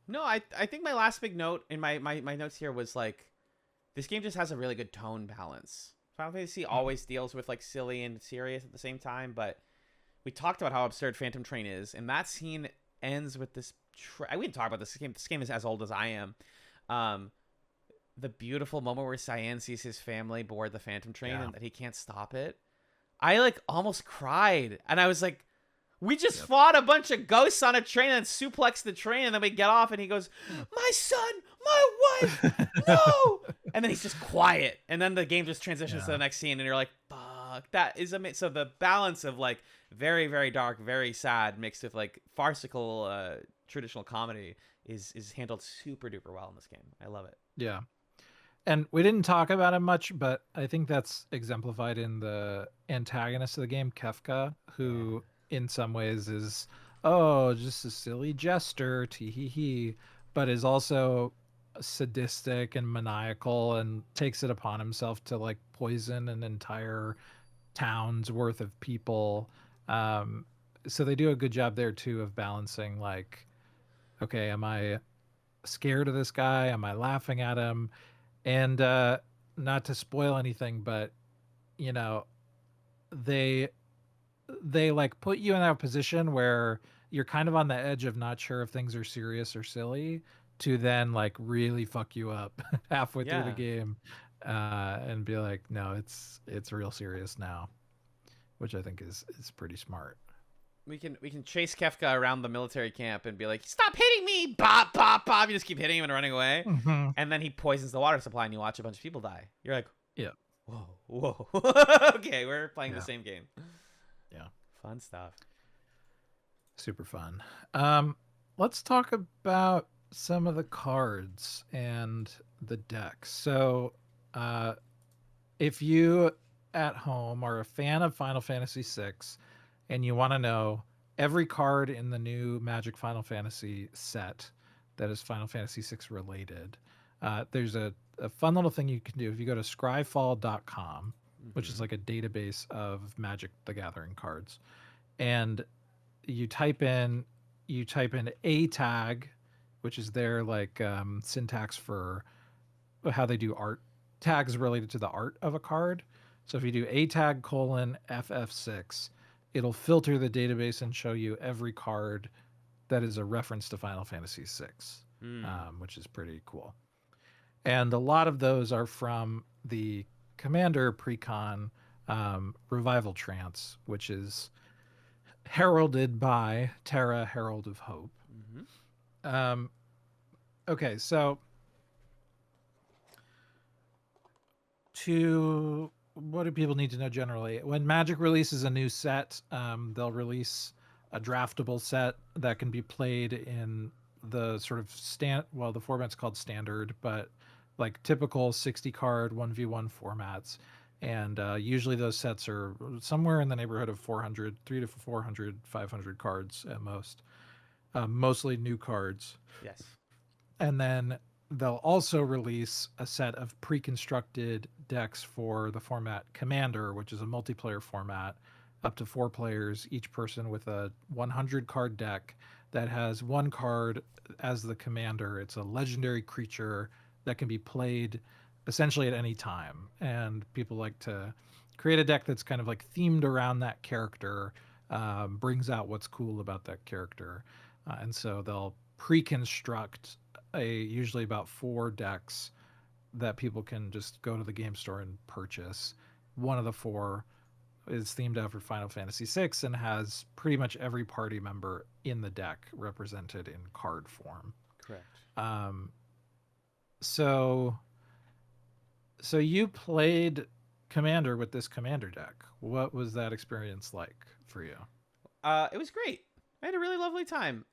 No, I think my last big note in my notes here was like, this game just has a really good tone balance. Final Fantasy always deals with like silly and serious at the same time, but we talked about how absurd Phantom Train is, and that scene ends with this. We didn't talk about this game. This game is as old as I am. the beautiful moment where Cyan sees his family board the Phantom train Yeah. and that he can't stop it. I like almost cried, and I was like, we just Yep. fought a bunch of ghosts on a train and suplexed the train, and then we get off, and he goes, "My son, my wife, no!" And then he's just quiet, and then the game just transitions to Yeah. the next scene, and you're like, "Fuck, that is amazing." So the balance of like very, very dark, very sad, mixed with like farcical, traditional comedy is handled super duper well in this game. I love it. Yeah. And we didn't talk about him much, but I think that's exemplified in the antagonist of the game, Kefka, Yeah. who in some ways is, oh, just a silly jester, tee hee hee, but is also sadistic and maniacal and takes it upon himself to like poison an entire town's worth of people. So they do a good job there too of balancing like, okay, am I scared of this guy? Am I laughing at him? And not to spoil anything, but you know, they they like put you in that position where you're kind of on the edge of not sure if things are serious or silly to then like really fuck you up halfway through the Yeah. game and be like, no, it's real serious now, which I think is pretty smart. We can chase Kefka around the military camp and be like, "Stop hitting me!" Bop, bop, bop. You just keep hitting him and running away, Mm-hmm. and then he poisons the water supply, and you watch a bunch of people die. You're like, Yeah, "Whoa, whoa." Okay, we're playing the yeah, same game. yeah. Fun stuff. Super fun. Let's talk about some of the cards and the decks. So, uh, if you at home are a fan of Final Fantasy VI and you want to know every card in the new Magic Final Fantasy set that is Final Fantasy VI related, there's a fun little thing you can do. If you go to scryfall.com, which is Mm-hmm. like a database of Magic the Gathering cards, and you type in a tag, which is their like syntax for how they do art tags related to the art of a card. So if you do a tag colon ff6, it'll filter the database and show you every card that is a reference to Final Fantasy VI, Mm. which is pretty cool. And a lot of those are from the Commander Precon Revival Trance, which is heralded by Terra, Herald of Hope. Mm-hmm. Um, okay, so to what do people need to know generally? When Magic releases a new set, they'll release a draftable set that can be played in the sort of the format's called standard, but like typical 60 card 1v1 formats. And usually those sets are somewhere in the neighborhood of 400, 3 to 400, 500 cards at most, mostly new cards. Yes. And then they'll also release a set of pre-constructed decks for the format Commander, which is a multiplayer format, up to 4 players, each person with a 100 card deck that has one card as the commander. It's a legendary creature that can be played essentially at any time. And people like to create a deck that's kind of like themed around that character, brings out what's cool about that character. And so they'll pre-construct usually about 4 decks that people can just go to the game store and purchase. One of the 4 is themed after Final Fantasy VI and has pretty much every party member in the deck represented in card form. Correct. Um, so, so you played Commander with this Commander deck. What was that experience like for you? It was great. I had a really lovely time.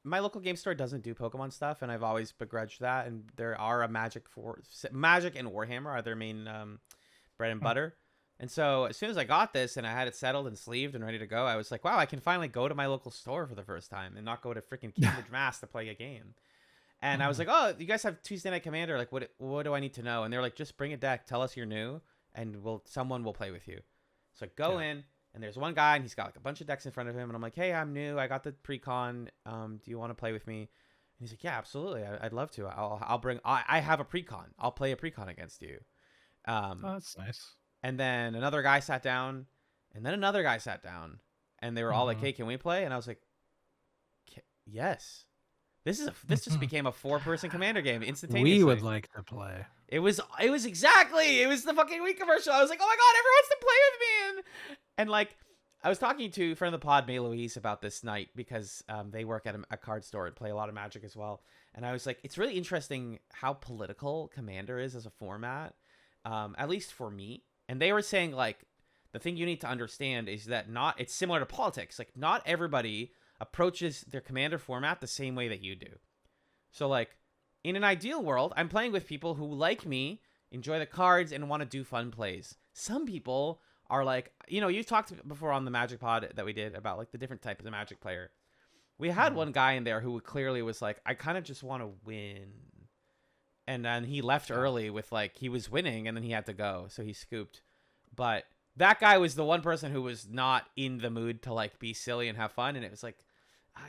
My local game store doesn't do Pokemon stuff, and I've always begrudged that. And there are Magic and Warhammer are their main bread and butter. And so as soon as I got this and I had it settled and sleeved and ready to go, I was like, wow, I can finally go to my local store for the first time and not go to freaking Cambridge, Mass to play a game. And I was like, oh, you guys have Tuesday Night Commander. Like, what do I need to know? And they're like, just bring a deck. Tell us you're new, and someone will play with you. So I go in, and there's one guy, and he's got like a bunch of decks in front of him. And I'm like, hey, I'm new. I got the pre-con. Do you want to play with me? And he's like, yeah, absolutely. I'd love to. I'll bring. I have a pre-con. I'll play a pre-con against you. Oh, that's nice. And then another guy sat down, and then another guy sat down, and they were all like, hey, can we play? And I was like, yes. This just became a 4-person commander game We would instantaneously. like to play. It was exactly. It was the fucking Wii commercial. I was like, oh my god, everyone wants to play with me, and like, I was talking to a friend of the pod, May Louise, about this night because they work at a card store and play a lot of Magic as well. And I was like, it's really interesting how political Commander is as a format, at least for me. And they were saying like, the thing you need to understand is that it's similar to politics. Like, not everybody approaches their Commander format the same way that you do. So like, in an ideal world, I'm playing with people who, like me, enjoy the cards and want to do fun plays. Some people are like, you talked before on the Magic Pod that we did about like the different types of Magic player. We had one guy in there who clearly was like, I kind of just want to win. And then he left early with like, he was winning and then he had to go. So he scooped. But that guy was the one person who was not in the mood to like be silly and have fun. And it was like,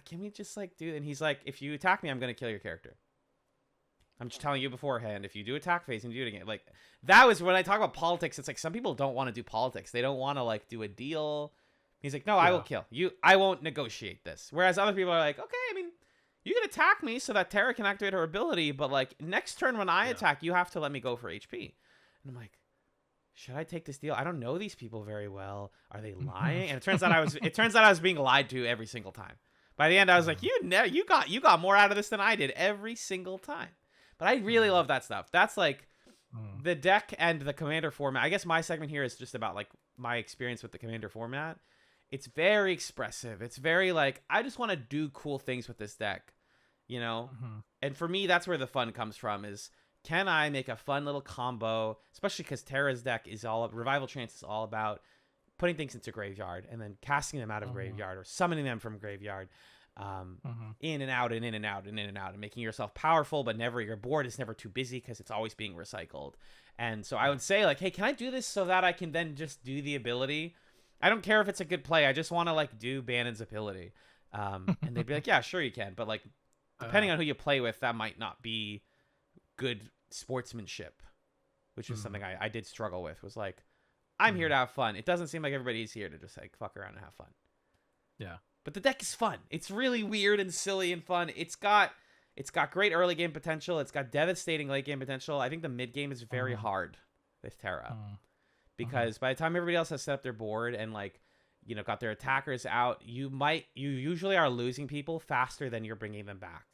can we just like do it? And he's like, if you attack me, I'm going to kill your character. I'm just telling you beforehand, if you do attack phase and you do it again, like, that was when I talk about politics. It's like, some people don't want to do politics. They don't want to like do a deal. He's like, no, I will kill you. I won't negotiate this. Whereas other people are like, okay, I mean, you can attack me so that Terra can activate her ability, but like, next turn when I attack, you have to let me go for HP. And I'm like, should I take this deal? I don't know these people very well. Are they lying? And it turns out I was being lied to every single time. By the end, I was like, you got more out of this than I did every single time. But I really love that stuff. That's like the deck and the Commander format. I guess my segment here is just about like my experience with the Commander format. It's very expressive. It's very like, I just want to do cool things with this deck, And for me, that's where the fun comes from is, can I make a fun little combo, especially because Terra's deck is Revival Trance is all about putting things into graveyard and then casting them out of graveyard or summoning them from graveyard. In and out and in and out and in and out, and making yourself powerful, but your board is never too busy because it's always being recycled. And so I would say like, hey, can I do this so that I can then just do the ability? I don't care if it's a good play. I just want to like do Bannon's ability. And they'd be like, yeah, sure you can. But like, depending on who you play with, that might not be good sportsmanship, which is something I did struggle with, was like, I'm here to have fun. It doesn't seem like everybody's here to just like fuck around and have fun. Yeah. But the deck is fun. It's really weird and silly and fun. It's got great early game potential. It's got devastating late game potential. I think the mid game is very hard with Terra. Because by the time everybody else has set up their board and like, got their attackers out, you usually are losing people faster than you're bringing them back.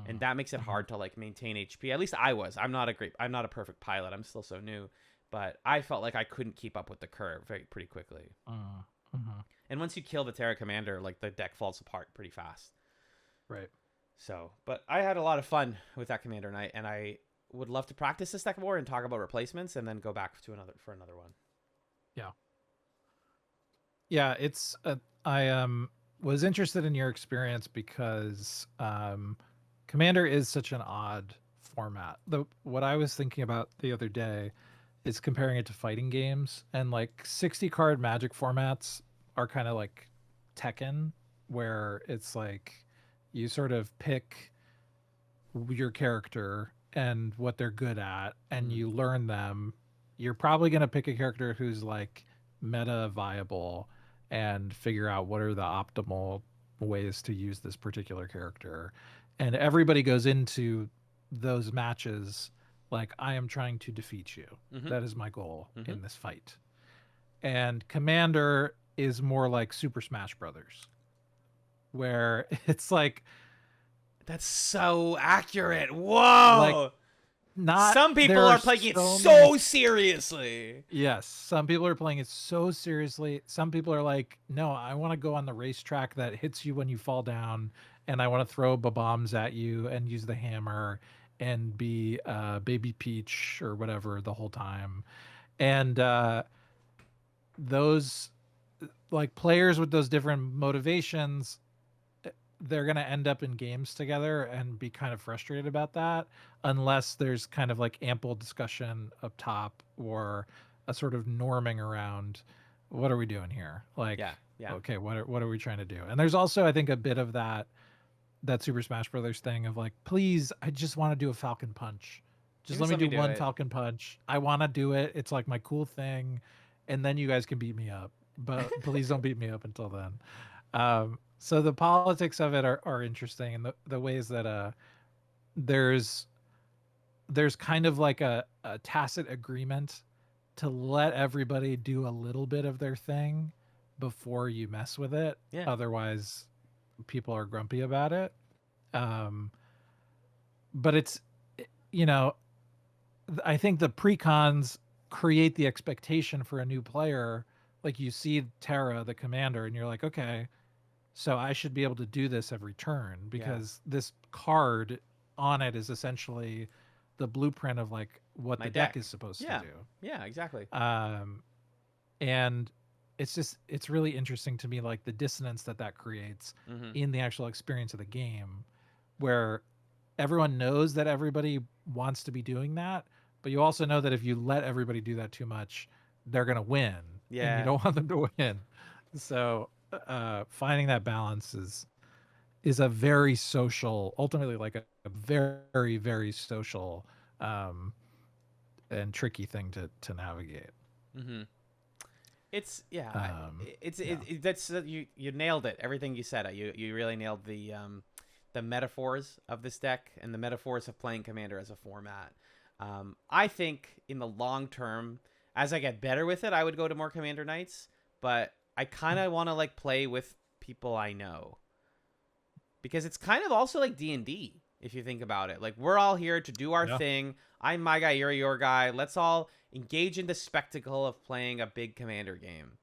And that makes it hard to like maintain HP. At least I was. I'm not a perfect pilot. I'm still so new, but I felt like I couldn't keep up with the curve pretty quickly. And once you kill the Terra commander, like the deck falls apart pretty fast. Right. So, but I had a lot of fun with that commander night, and I would love to practice this deck more and talk about replacements, and then go back to another one. Yeah. Yeah, it's I was interested in your experience because Commander is such an odd format. What I was thinking about the other day is comparing it to fighting games, and like 60 card Magic formats are kind of like Tekken, where it's like you sort of pick your character and what they're good at and you learn them. You're probably going to pick a character who's like meta viable and figure out what are the optimal ways to use this particular character. And everybody goes into those matches like, I am trying to defeat you. That is my goal in this fight. And Commander is more like Super Smash Brothers, where it's like, that's so accurate. Whoa. Like, some people are playing it so seriously. Yes, some people are playing it so seriously. Some people are like, no, I want to go on the racetrack that hits you when you fall down, and I want to throw bombs at you and use the hammer and be Baby Peach or whatever the whole time. And those like players with those different motivations, they're going to end up in games together and be kind of frustrated about that, unless there's kind of like ample discussion up top or a sort of norming around what are we doing here? Like, okay, what are we trying to do? And there's also, I think, a bit of that Super Smash Brothers thing of like, please, I just want to do a Falcon Punch. Just let me do one Falcon Punch. I want to do it. It's like my cool thing. And then you guys can beat me up. But please don't beat me up until then. So the politics of it are interesting, and the ways that there's there's kind of like a tacit agreement to let everybody do a little bit of their thing before you mess with it. Yeah. Otherwise, people are grumpy about it. Um, but it's, you know, I think the precons create the expectation for a new player. Like you see Terra, the commander, and you're like, okay, so I should be able to do this every turn Yeah. because this card on it is essentially the blueprint of like what My the deck deck. is supposed to Yeah. do. Yeah, exactly. Um, and it's really interesting to me like the dissonance that that creates Mhm. in the actual experience of the game, where everyone knows that everybody wants to be doing that, but you also know that if you let everybody do that too much, they're gonna win, and you Yeah. don't want them to win. So finding that balance is a very social, ultimately like a very very social um, and tricky thing to navigate. Mhm. It's yeah, Yeah. that's you nailed it. Everything you said, you really nailed the metaphors of this deck and the metaphors of playing Commander as a format. I think in the long term, as I get better with it, I would go to more Commander nights. But I kind of want to like play with people I know, because it's kind of also like D&D if you think about it. Like we're all here to do our Yeah. thing. I'm my guy, you're your guy. Let's all engage in the spectacle of playing a big Commander game.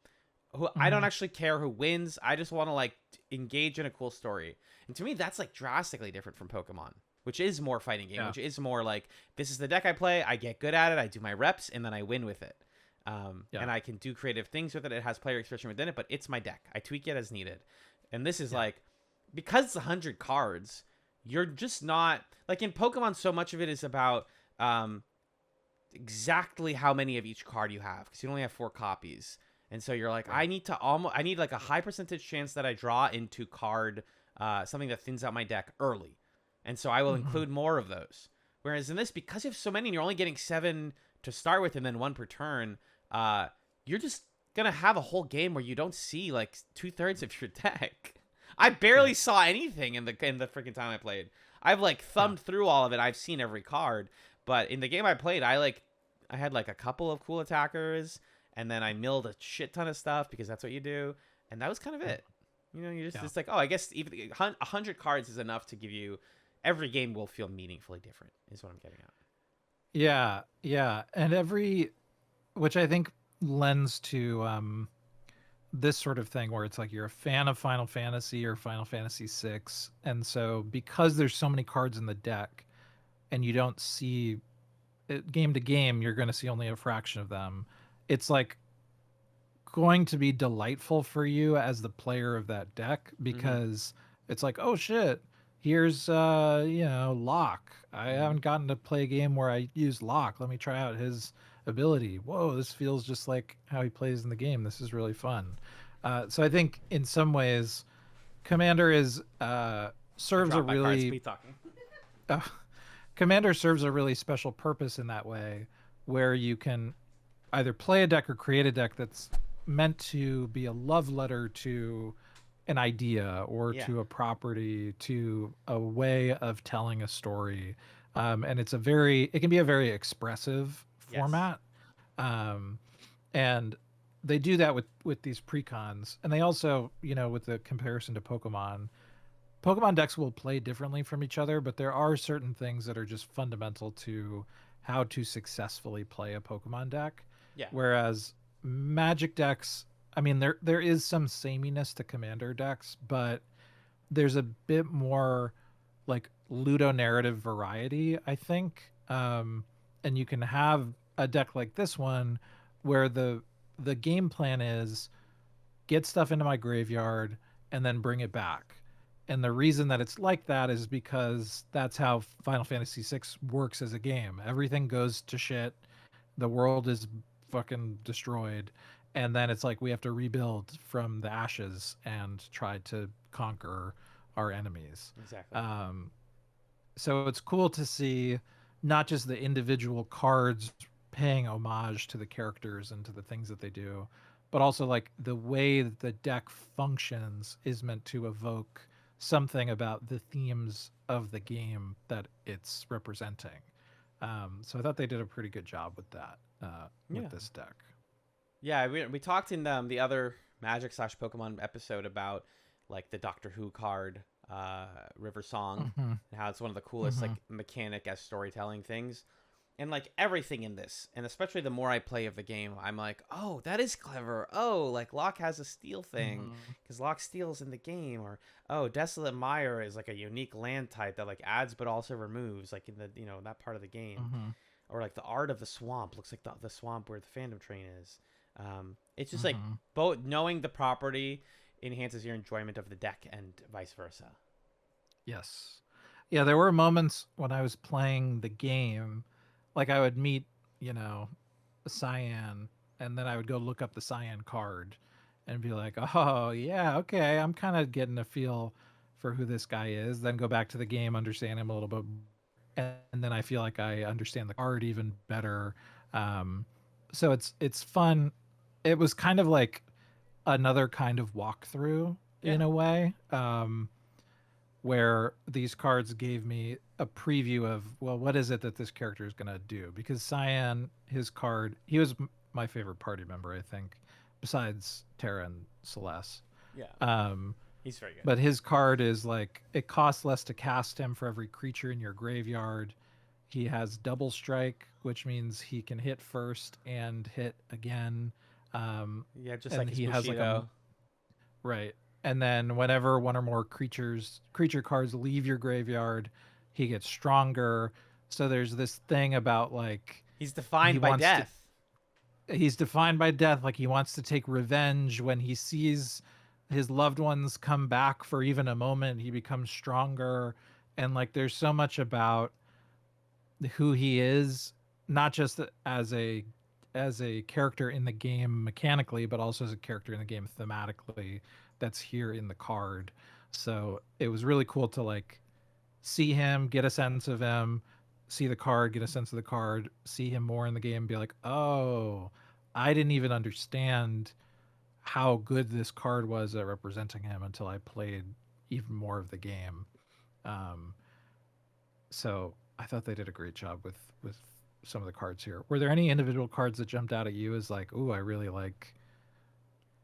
Who I don't Hmm. actually care who wins. I just want to like engage in a cool story. And to me that's like drastically different from Pokemon, which is more fighting game, Yeah. which is more like this is the deck I play, I get good at it, I do my reps and then I win with it. Yeah. And I can do creative things with it. It has player expression within it, but it's my deck. I tweak it as needed. And this is Yeah. like, because it's 100 cards, you're just not like in Pokemon. So much of it is about um, exactly how many of each card you have, because you only have 4 copies, and so you're like, Right. I need like a high percentage chance that I draw into card something that thins out my deck early, and so I will Hmm. include more of those. Whereas in this, because you have so many, and you're only getting 7 to start with, and then 1 per turn, uh, you're just gonna have a whole game where you don't see like 2/3 of your deck. I Yeah. barely saw anything in the freaking time I played. I've like Yeah. thumbed through all of it. I've seen every card, but in the game I played, I had like a couple of cool attackers, and then I milled a shit ton of stuff because that's what you do, and that was kind of Mm. it. You know, you just Yeah. it's like, oh, I guess even 100 cards is enough to give you every game will feel meaningfully different. Is what I'm getting at. Yeah. Yeah. And every, which I think lends to this sort of thing where it's like you're a fan of Final Fantasy or Final Fantasy 6, and so because there's so many cards in the deck and you don't see it, game to game you're going to see only a fraction of them, it's like going to be delightful for you as the player of that deck Mm-hmm. because it's like, oh shit, here's Locke. I Mm-hmm. haven't gotten to play a game where I use Locke. Let me try out his ability. Whoa, this feels just like how he plays in the game. This is really fun. So I think in some ways Commander is I serves a dropped my cards. really Speed talking. uh, Commander serves a really special purpose in that way, where you can either play a deck or create a deck that's meant to be a love letter to an idea or Yeah. to a property, to a way of telling a story. And it can be a very expressive Yes. format. Um, and they do that with these precons. And they also, with the comparison to Pokemon decks will play differently from each other, but there are certain things that are just fundamental to how to successfully play a Pokemon deck. Yeah. Whereas Magic decks, I mean, there is some sameness to Commander decks, but there's a bit more like ludo narrative variety, I think. And you can have a deck like this one where the game plan is get stuff into my graveyard and then bring it back. And the reason that it's like that is because that's how Final Fantasy VI works as a game. Everything goes to shit. The world is fucking destroyed. And then it's like we have to rebuild from the ashes and try to conquer our enemies. Exactly. Um, so it's cool to see not just the individual cards paying homage to the characters and to the things that they do, but also like the way that the deck functions is meant to evoke something about the themes of the game that it's representing. So I thought they did a pretty good job with that with Yeah. this deck. Yeah, we talked in the other Magic slash Pokemon episode about like the Doctor Who card, River Song, Mm-hmm. and how it's one of the coolest Mm-hmm. like mechanic as storytelling things. And like everything in this, and especially the more I play of the game, I'm like, oh, that is clever. Oh, like Locke has a steal thing Mm-hmm. because Locke steals in the game, or oh, Desolate Mire is like a unique land type that like adds but also removes, like in the that part of the game, Mm-hmm. or like the art of the swamp looks like the swamp where the Phantom Train is. It's just like Mm-hmm. both knowing the property enhances your enjoyment of the deck and vice versa. Yes. Yeah, there were moments when I was playing the game, like I would meet, you know, a cyan, and then I would go look up the cyan card and be like, oh, yeah, okay, I'm kind of getting a feel for who this guy is. Then go back to the game, understand him a little bit, and then I feel like I understand the card even better. Um, so it's fun. It was kind of like another kind of walkthrough Yeah. in a way. Where these cards gave me a preview of, well, what is it that this character is going to do? Because Cyan, his card, he was my favorite party member, I think, besides Terra and Celeste. Yeah. Um, He's very good. but his card is like, it costs less to cast him for every creature in your graveyard. He has double strike, which means he can hit first and hit again. Yeah, just And like his he has like a Bushido. Right. And then whenever one or more creature cards leave your graveyard, he gets stronger. So there's this thing about like He's he defined by wants to death. he's defined by death, like he wants to take revenge when he sees his loved ones come back for even a moment, he becomes stronger. And like there's so much about who he is, not just as a character in the game mechanically, but also as a character in the game thematically that's here in the card. So it was really cool to like see him, get a sense of him, see the card, get a sense of the card, see him more in the game, be like, oh, I didn't even understand how good this card was at representing him until I played even more of the game. Um, so I thought they did a great job with some of the cards here. Were there any individual cards that jumped out at you as like, ooh, I really like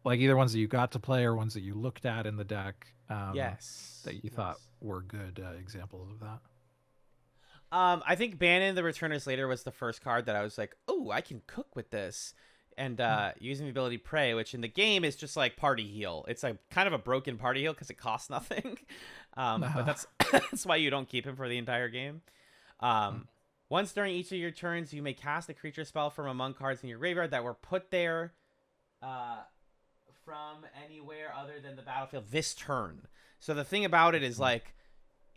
either ones that you got to play or ones that you looked at in the deck Yes. that you thought Yes. were good examples of that? I think Bannon the Returner's Later was the first card that I was like, oh, I can cook with this. And using the ability Prey, which in the game is just like party heal. It's like kind of a broken party heal because it costs nothing. But that's that's why you don't keep him for the entire game. Once during each of your turns, you may cast a creature spell from among cards in your graveyard that were put there from anywhere other than the battlefield this turn. So the thing about it is like,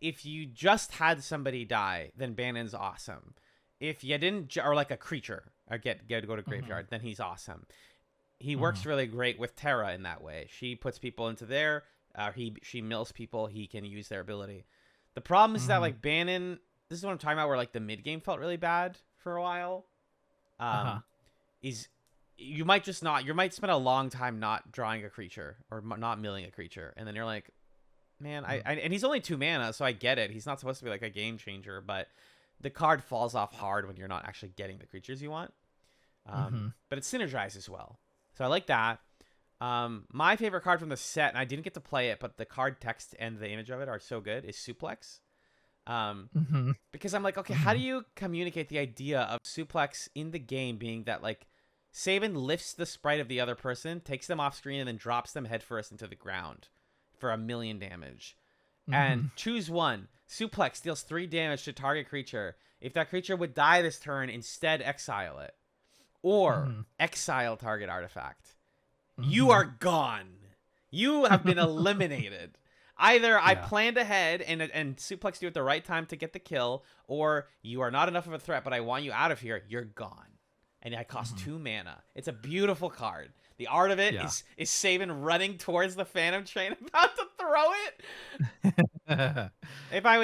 if you just had somebody die, then Bannon's awesome. If you didn't, or like a creature, or get to go to graveyard, then he's awesome. He works really great with Terra in that way. She puts people into there. She mills people. He can use their ability. The problem is that like Bannon, this is what I'm talking about, where like the mid game felt really bad for a while. Is you might spend a long time not drawing a creature or not milling a creature, and then you're like, man, and he's only 2 mana, so I get it. He's not supposed to be like a game changer, but the card falls off hard when you're not actually getting the creatures you want. But it synergizes well, so I like that. My favorite card from the set, and I didn't get to play it, but the card text and the image of it are so good, is Suplex. Because I'm like, okay, how do you communicate the idea of Suplex in the game being that like Saban lifts the sprite of the other person, takes them off screen, and then drops them headfirst into the ground for 1,000,000 damage. And choose one. Suplex deals 3 damage to target creature. If that creature would die this turn, instead exile it. Or exile target artifact. You are gone. You have been eliminated. Either I planned ahead and Suplex you at the right time to get the kill, or you are not enough of a threat, but I want you out of here. You're gone. And I cost 2 mana. It's a beautiful card. The art of it is Saban running towards the Phantom Train, about to throw it. If I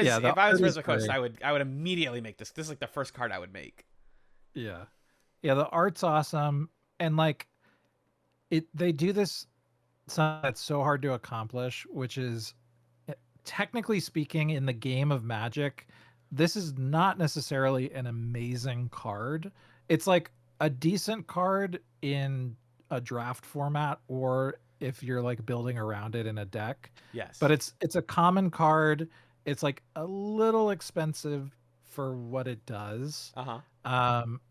was Rizzo Coach, I would immediately make this. This is like the first card I would make. Yeah. Yeah, the art's awesome. And like they do this something that's so hard to accomplish, which is technically speaking, in the game of Magic, this is not necessarily an amazing card. It's like a decent card in a draft format, or if you're like building around it in a deck. But Yes. it's a common card. It's like a little expensive for what it does. Uh huh. Um,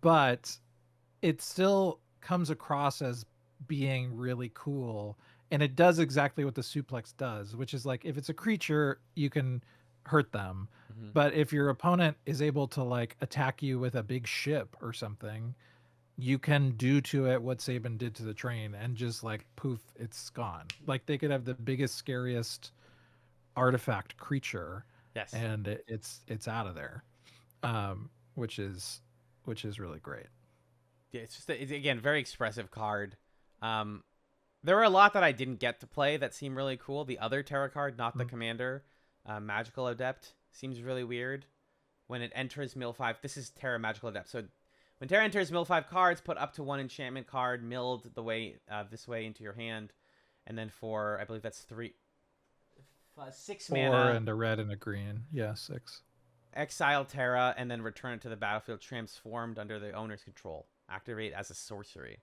but it still comes across as being really cool, and it does exactly what the suplex does, which is like if it's a creature you can hurt them, Hmm. but if your opponent is able to like attack you with a big ship or something, you can do to it what Saban did to the train and just like poof, it's gone. Like they could have the biggest scariest artifact creature Yes. and it's out of there, um which is really great. Yeah, it's just it's, again, very expressive card. Um, there were a lot that I didn't get to play that seem really cool. The other Terra card, not the Mm. commander, Magical Adept, seems really weird. When it enters mill 5, this is Terra Magical Adept. So when Terra enters mill 5 cards, put up to one enchantment card milled the way this way into your hand, and then for I believe that's 6 Four mana, and a red and a green. Yeah, six. exile Terra, and then return it to the battlefield transformed under the owner's control. Activate as a sorcery.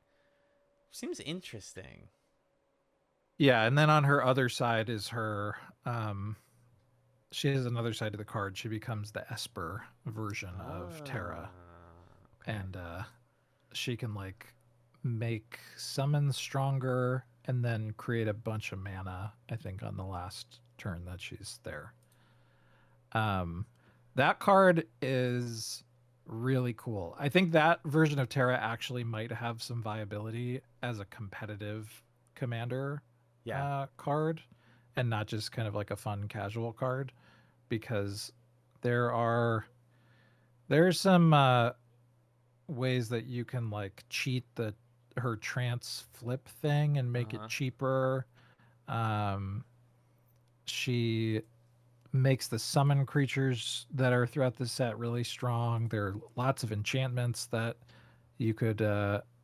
Seems interesting. Yeah, and then on her other side is her she has another side to the card. She becomes the Esper version of Terra. Okay. And she can like make summons stronger and then create a bunch of mana, I think, on the last turn that she's there. Um that card is really cool. I think that version of Terra actually might have some viability as a competitive commander Yeah. card, and not just kind of like a fun casual card, because there are there's some ways that you can like cheat the her trance flip thing and make it Uh-huh. cheaper. Um, she makes the summon creatures that are throughout the set really strong. There are lots of enchantments that you could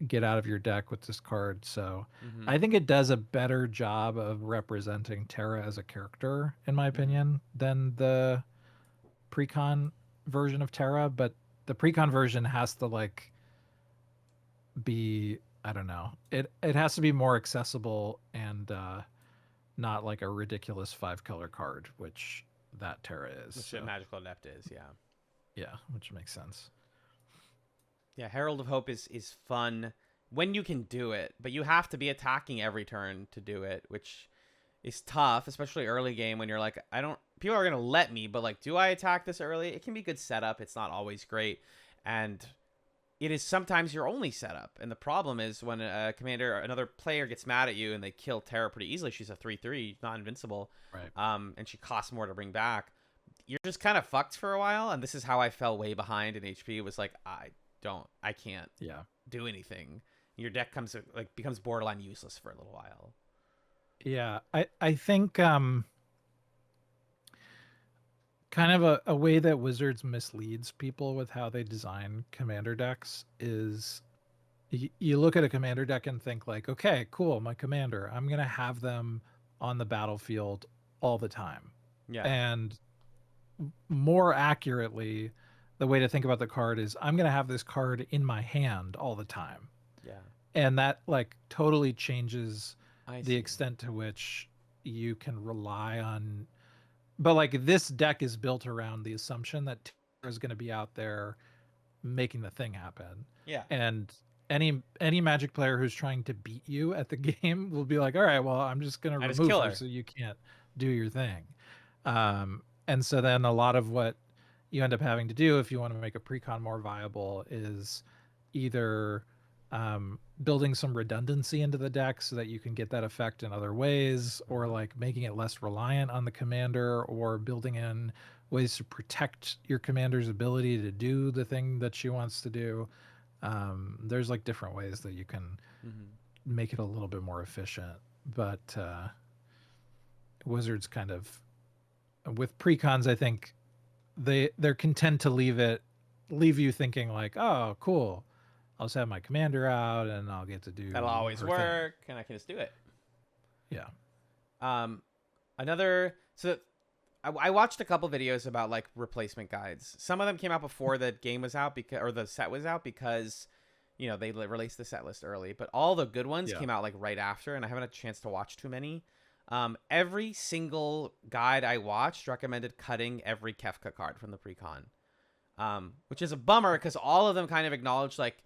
get out of your deck with this card. So Mm-hmm. I think it does a better job of representing Terra as a character, in my Mm-hmm. opinion, than the precon version of Terra. But the precon version has to like be, I don't know, it has to be more accessible and not like a ridiculous 5 color card, which that Terra is. Which So Magical Adept is, yeah. yeah, which makes sense. Yeah, Herald of Hope is fun when you can do it, but you have to be attacking every turn to do it, which is tough, especially early game when you're like, I don't people are gonna let me, but like, do I attack this early? It can be good setup. It's not always great. And it is sometimes your only setup. And the problem is when a commander or another player gets mad at you and they kill Terra pretty easily. She's a 3/3, not invincible. Right. And she costs more to bring back. You're just kind of fucked for a while. And this is how I fell way behind in HP. It was like, I can't Yeah. do anything. Your deck becomes borderline useless for a little while. Yeah. I think kind of a way that Wizards misleads people with how they design commander decks is you look at a commander deck and think like, okay, cool, my commander, I'm going to have them on the battlefield all the time. Yeah. And more accurately, the way to think about the card is I'm going to have this card in my hand all the time. Yeah. And that like totally changes I the see. extent to which you can rely on. But like this deck is built around the assumption that Terra is going to be out there making the thing happen. Yeah. And any Magic player who's trying to beat you at the game will be like, all right, well, I'm just going to I just remove kill her her. so you can't do your thing. And so then a lot of what you end up having to do if you want to make a precon more viable is either building some redundancy into the deck so that you can get that effect in other ways, or like making it less reliant on the commander, or building in ways to protect your commander's ability to do the thing that she wants to do. There's like different ways that you can Mm-hmm. make it a little bit more efficient, but Wizards kind of with precons, I think they're content to leave you thinking like, oh, cool, I'll just have my commander out, and I'll get to do That'll always her thing. work, and I can just do it. Yeah. Another so I watched a couple videos about like replacement guides. Some of them came out before the game was out or the set was out because they released the set list early. But all the good ones came out like right after, and I haven't had a chance to watch too many. Every single guide I watched recommended cutting every Kefka card from the precon, which is a bummer because all of them kind of acknowledge like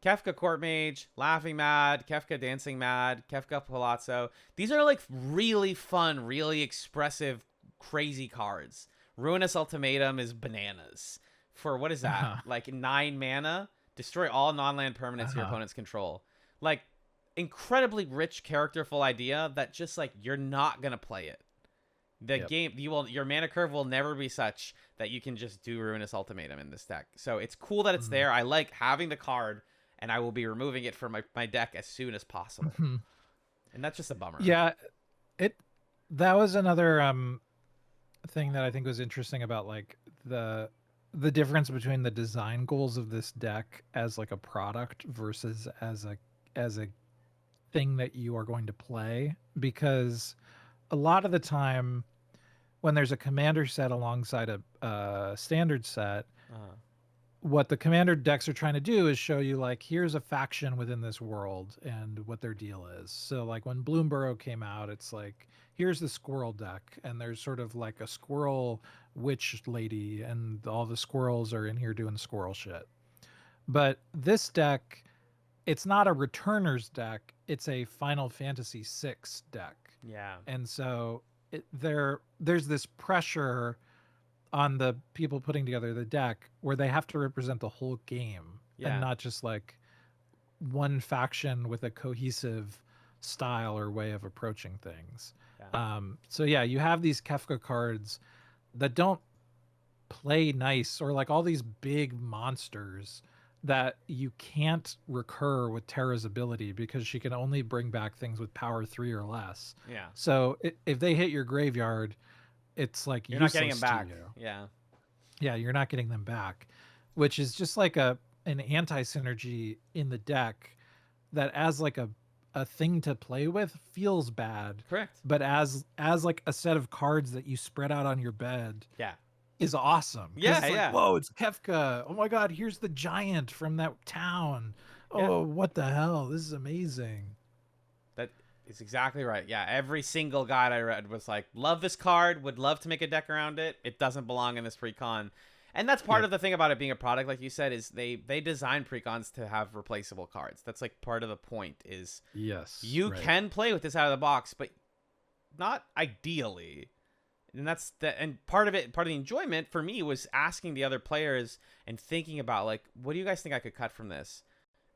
Kefka Court Mage, Laughing Mad, Kefka Dancing Mad, Kefka Palazzo. These are like really fun, really expressive, crazy cards. Ruinous Ultimatum is bananas. For what is that? Like 9 mana, destroy all non-land permanents your opponents control. Like incredibly rich, characterful idea that just like you're not gonna play it. The game, your mana curve will never be such that you can just do Ruinous Ultimatum in this deck. So it's cool that it's there. I like having the card, and I will be removing it from my deck as soon as possible. And that's just a bummer. Yeah, that was another thing that I think was interesting about like the difference between the design goals of this deck as like a product versus as a thing that you are going to play, because a lot of the time when there's a commander set alongside a standard set, what the commander decks are trying to do is show you like, here's a faction within this world and what their deal is. So like when Bloomburrow came out, it's like, here's the squirrel deck, and there's sort of like a squirrel witch lady, and all the squirrels are in here doing squirrel shit. But this deck, it's not a returners deck, it's a Final Fantasy VI deck. Yeah. And so there's this pressure on the people putting together the deck where they have to represent the whole game and not just like one faction with a cohesive style or way of approaching things. So yeah, you have these Kefka cards that don't play nice, or like all these big monsters that you can't recur with Terra's ability because she can only bring back things with power 3 or less. Yeah. So if they hit your graveyard, it's like you're not getting them back. Yeah, you're not getting them back, which is just like an anti-synergy in the deck that as like a thing to play with feels bad. Correct. But as like a set of cards that you spread out on your bed, is awesome. Yeah, it's like, whoa, it's Kefka. Oh my god, here's the giant from that town. Oh, what the hell? This is amazing. That is exactly right. Yeah, every single guide I read was like, love this card, would love to make a deck around it. It doesn't belong in this precon. And that's part of the thing about it being a product, like you said, is they design precons to have replaceable cards. That's like part of the point is you can play with this out of the box, but not ideally. And part of the enjoyment for me was asking the other players and thinking about like, what do you guys think I could cut from this?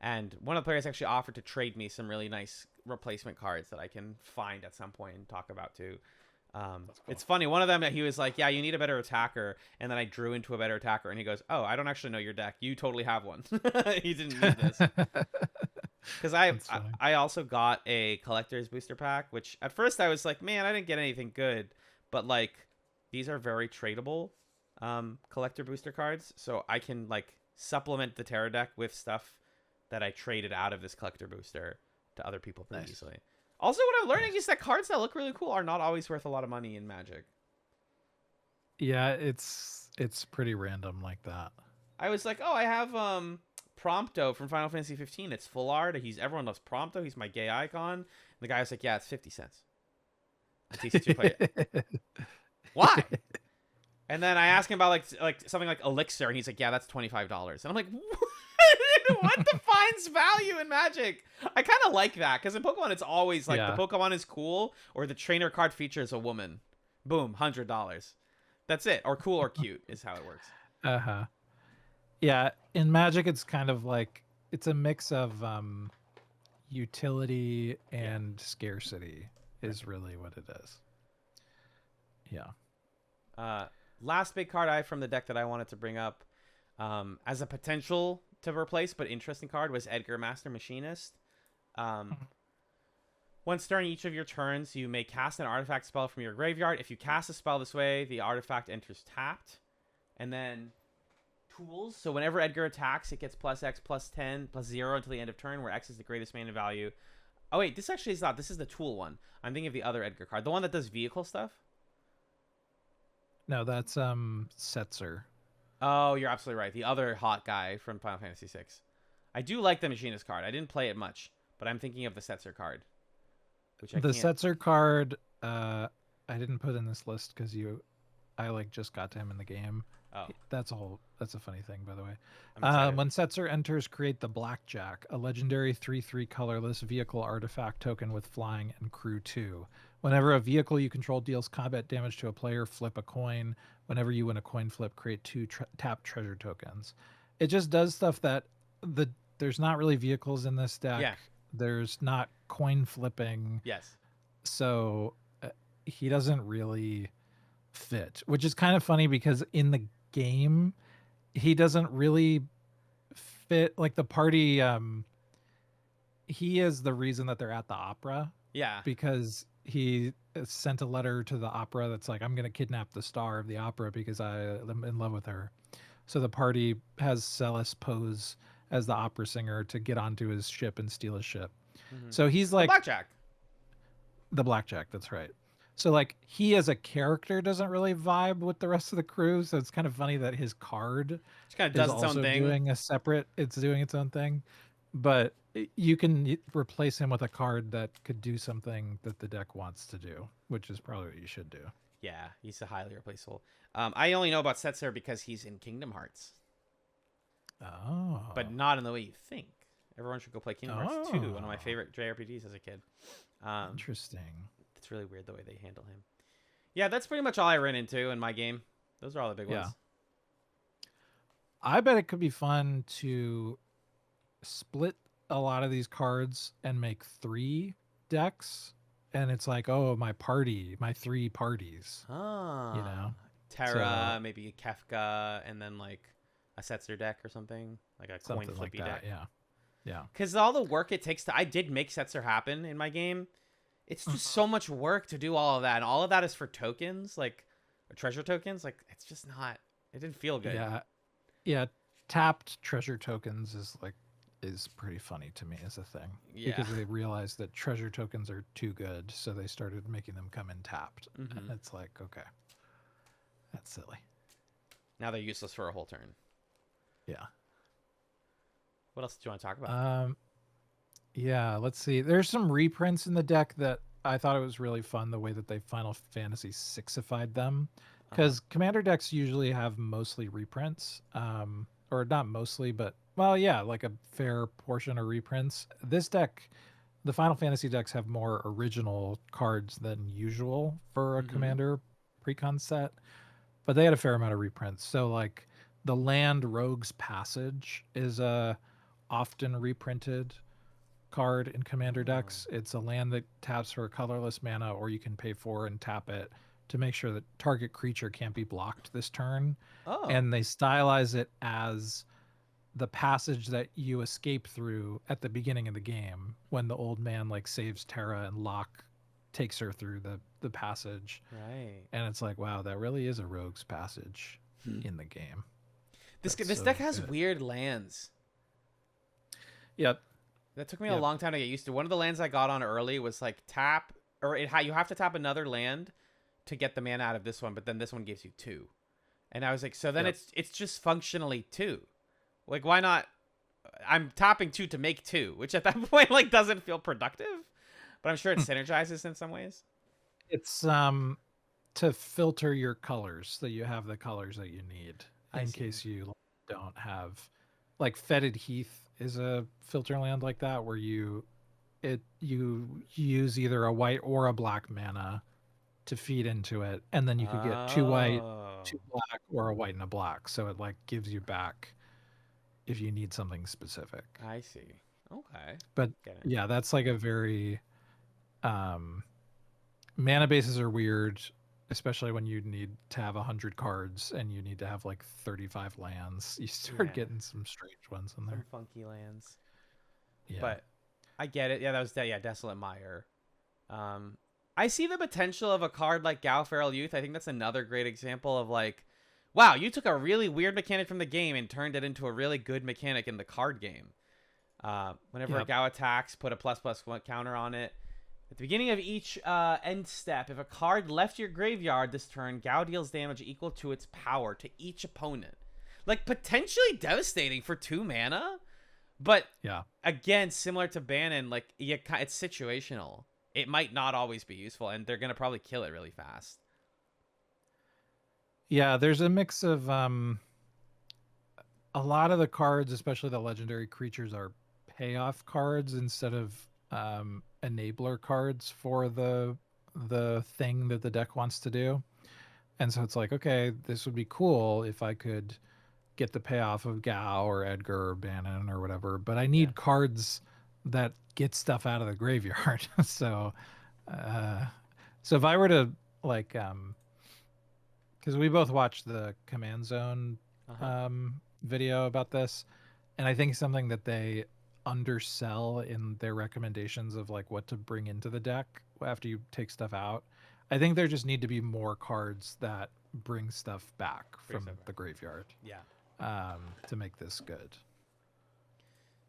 And one of the players actually offered to trade me some really nice replacement cards that I can find at some point and talk about too. Cool. It's funny. One of them, he was like, yeah, you need a better attacker. And then I drew into a better attacker, and he goes, oh, I don't actually know your deck. You totally have one. He didn't need this. Because I also got a collector's booster pack, which at first I was like, man, I didn't get anything good. But like, these are very tradable collector booster cards. So I can like supplement the Terra deck with stuff that I traded out of this collector booster to other people pretty easily. Also, what I'm learning is that cards that look really cool are not always worth a lot of money in Magic. Yeah, it's pretty random like that. I was like, oh, I have Prompto from Final Fantasy 15. It's full art. Everyone loves Prompto. He's my gay icon. And the guy was like, yeah, it's 50 cents. Why? And then I asked him about like something like Elixir, and he's like, yeah, that's $25. And I'm like, what defines value in Magic? I kind of like that, because in Pokemon it's always like the Pokemon is cool, or the trainer card features a woman. Boom, $100. That's it. Or cool or cute is how it works. Yeah, in Magic it's kind of like, it's a mix of utility and scarcity is really what it is. Yeah. Last big card I have from the deck that I wanted to bring up as a potential to replace but interesting card was Edgar Master Machinist. Once during each of your turns, you may cast an artifact spell from your graveyard. If you cast a spell this way, the artifact enters tapped. And then tools. So whenever Edgar attacks, it gets plus X, plus 10, plus 0 until the end of turn, where X is the greatest mana value. Oh, wait, this actually is not. This is the tool one. I'm thinking of the other Edgar card. The one that does vehicle stuff? No, that's Setzer. Oh, you're absolutely right. The other hot guy from Final Fantasy VI. I do like the Machinist card. I didn't play it much, but I'm thinking of the Setzer card, which I The can't. Setzer card, I didn't put in this list because I like just got to him in the game. Oh, That's a funny thing, by the way. I'm excited. When Setzer enters, create the Blackjack, a legendary 3/3 colorless vehicle artifact token with flying and crew 2. Whenever a vehicle you control deals combat damage to a player, flip a coin. Whenever you win a coin flip, create 2 tap treasure tokens. It just does stuff that there's not really vehicles in this deck. Yeah. There's not coin flipping. Yes. So he doesn't really fit, which is kind of funny because in the game he doesn't really fit. Like the party, he is the reason that they're at the opera Yeah. because he sent a letter to the opera that's like, I'm going to kidnap the star of the opera because I am in love with her. So the party has Celis pose as the opera singer to get onto his ship and steal his ship. So he's like Blackjack. the Blackjack, that's right. So like he as a character doesn't really vibe with the rest of the crew. So it's kind of funny that his card Just kind of is does its also own thing. doing it's doing its own thing. But you can replace him with a card that could do something that the deck wants to do, which is probably what you should do. Yeah, he's a highly replaceable. I only know about Setzer because he's in Kingdom Hearts, Oh. but not in the way you think. Everyone should go play Kingdom Hearts 2, one of my Oh. favorite JRPGs as a kid. Interesting. It's really weird the way they handle him. Yeah, that's pretty much all I ran into in my game. Those are all the big ones. I bet it could be fun to split a lot of these cards and make 3 decks. And it's like, oh, my 3 parties. Ah, You know? Terra, maybe a Kefka, and then like a Setzer deck or something, like a coin Something flippy like that. deck. Yeah. Yeah. Because all the work it takes I did make Setzer happen in my game. It's just so much work to do all of that, and all of that is for tokens, like treasure tokens. Like it's just not. It didn't feel good. Yeah. Yeah. Tapped treasure tokens is pretty funny to me as a thing. Yeah. Because they realized that treasure tokens are too good, so they started making them come in tapped. And it's like, okay. That's silly. Now they're useless for a whole turn. Yeah. What else do you want to talk about? Yeah, let's see. There's some reprints in the deck that I thought it was really fun the way that they Final Fantasy VI-ified them. Because Commander decks usually have mostly reprints. Or not mostly, but, well, yeah, like a fair portion of reprints. This deck, the Final Fantasy decks have more original cards than usual for a Commander precon set. But they had a fair amount of reprints. So, like, the land Rogue's Passage is a often reprinted card in Commander decks. It's a land that taps for a colorless mana, or you can pay 4 and tap it to make sure that target creature can't be blocked this turn. Oh. And they stylize it as the passage that you escape through at the beginning of the game when the old man like saves Terra and Locke takes her through the passage. Right. And it's like, wow, that really is a Rogue's Passage in the game. This That's so deck has good. weird lands. Yep. That took me a long time to get used to. One of the lands I got on early was like tap, or you have to tap another land to get the mana out of this one, but then this one gives you 2. And I was like, so then it's just functionally 2. Like, why not? I'm tapping 2 to make 2, which at that point like doesn't feel productive, but I'm sure it synergizes in some ways. It's to filter your colors so you have the colors that you need in case you don't have, like, Fetid Heath is a filter land like that where you use either a white or a black mana to feed into it, and then you could get 2 white, 2 black, or a white and a black, so it like gives you back if you need something specific. I see. Okay. But yeah, that's like a very mana bases are weird, especially when you need to have 100 cards and you need to have like 35 lands. You start getting some strange ones in there. Some funky lands. Yeah. But I get it. Yeah, that was Desolate Mire. I see the potential of a card like Gal Feral Youth. I think that's another great example of like Wow, you took a really weird mechanic from the game and turned it into a really good mechanic in the card game. Whenever a Yep. Gao attacks, put a ++1 counter on it. At the beginning of each end step, if a card left your graveyard this turn, Gao deals damage equal to its power to each opponent. Like, potentially devastating for 2 mana, but Yeah. again, similar to Bannon, like, it's situational. It might not always be useful, and they're going to probably kill it really fast. Yeah, there's a mix of a lot of the cards, especially the legendary creatures, are payoff cards instead of enabler cards for the thing that the deck wants to do. And so it's like, okay, this would be cool if I could get the payoff of Gao or Edgar or Bannon or whatever, but I Yeah. need cards that get stuff out of the graveyard. So uh so if I were to like because we both watched the Command Zone Uh-huh. video about this, and I think something that they undersell in their recommendations of like what to bring into the deck after you take stuff out. I think there just need to be more cards that bring stuff back Bring from stuff back. the graveyard Yeah. to make this good.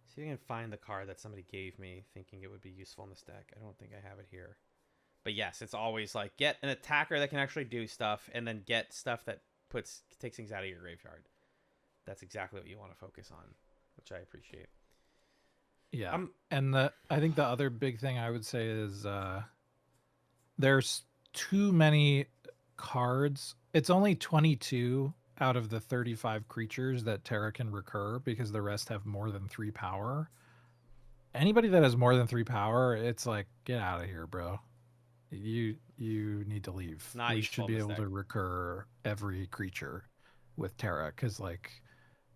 See if I can find the card that somebody gave me thinking it would be useful in this deck. I don't think I have it here. But yes, it's always like get an attacker that can actually do stuff, and then get stuff that takes things out of your graveyard. That's exactly what you want to focus on, which I appreciate. Yeah. And I think the other big thing I would say is there's too many cards. It's only 22 out of the 35 creatures that Terra can recur because the rest have more than 3 power. Anybody that has more than 3 power, it's like, get out of here, bro. You need to leave. Not We should useful be in this able deck. to recur every creature with Terra because like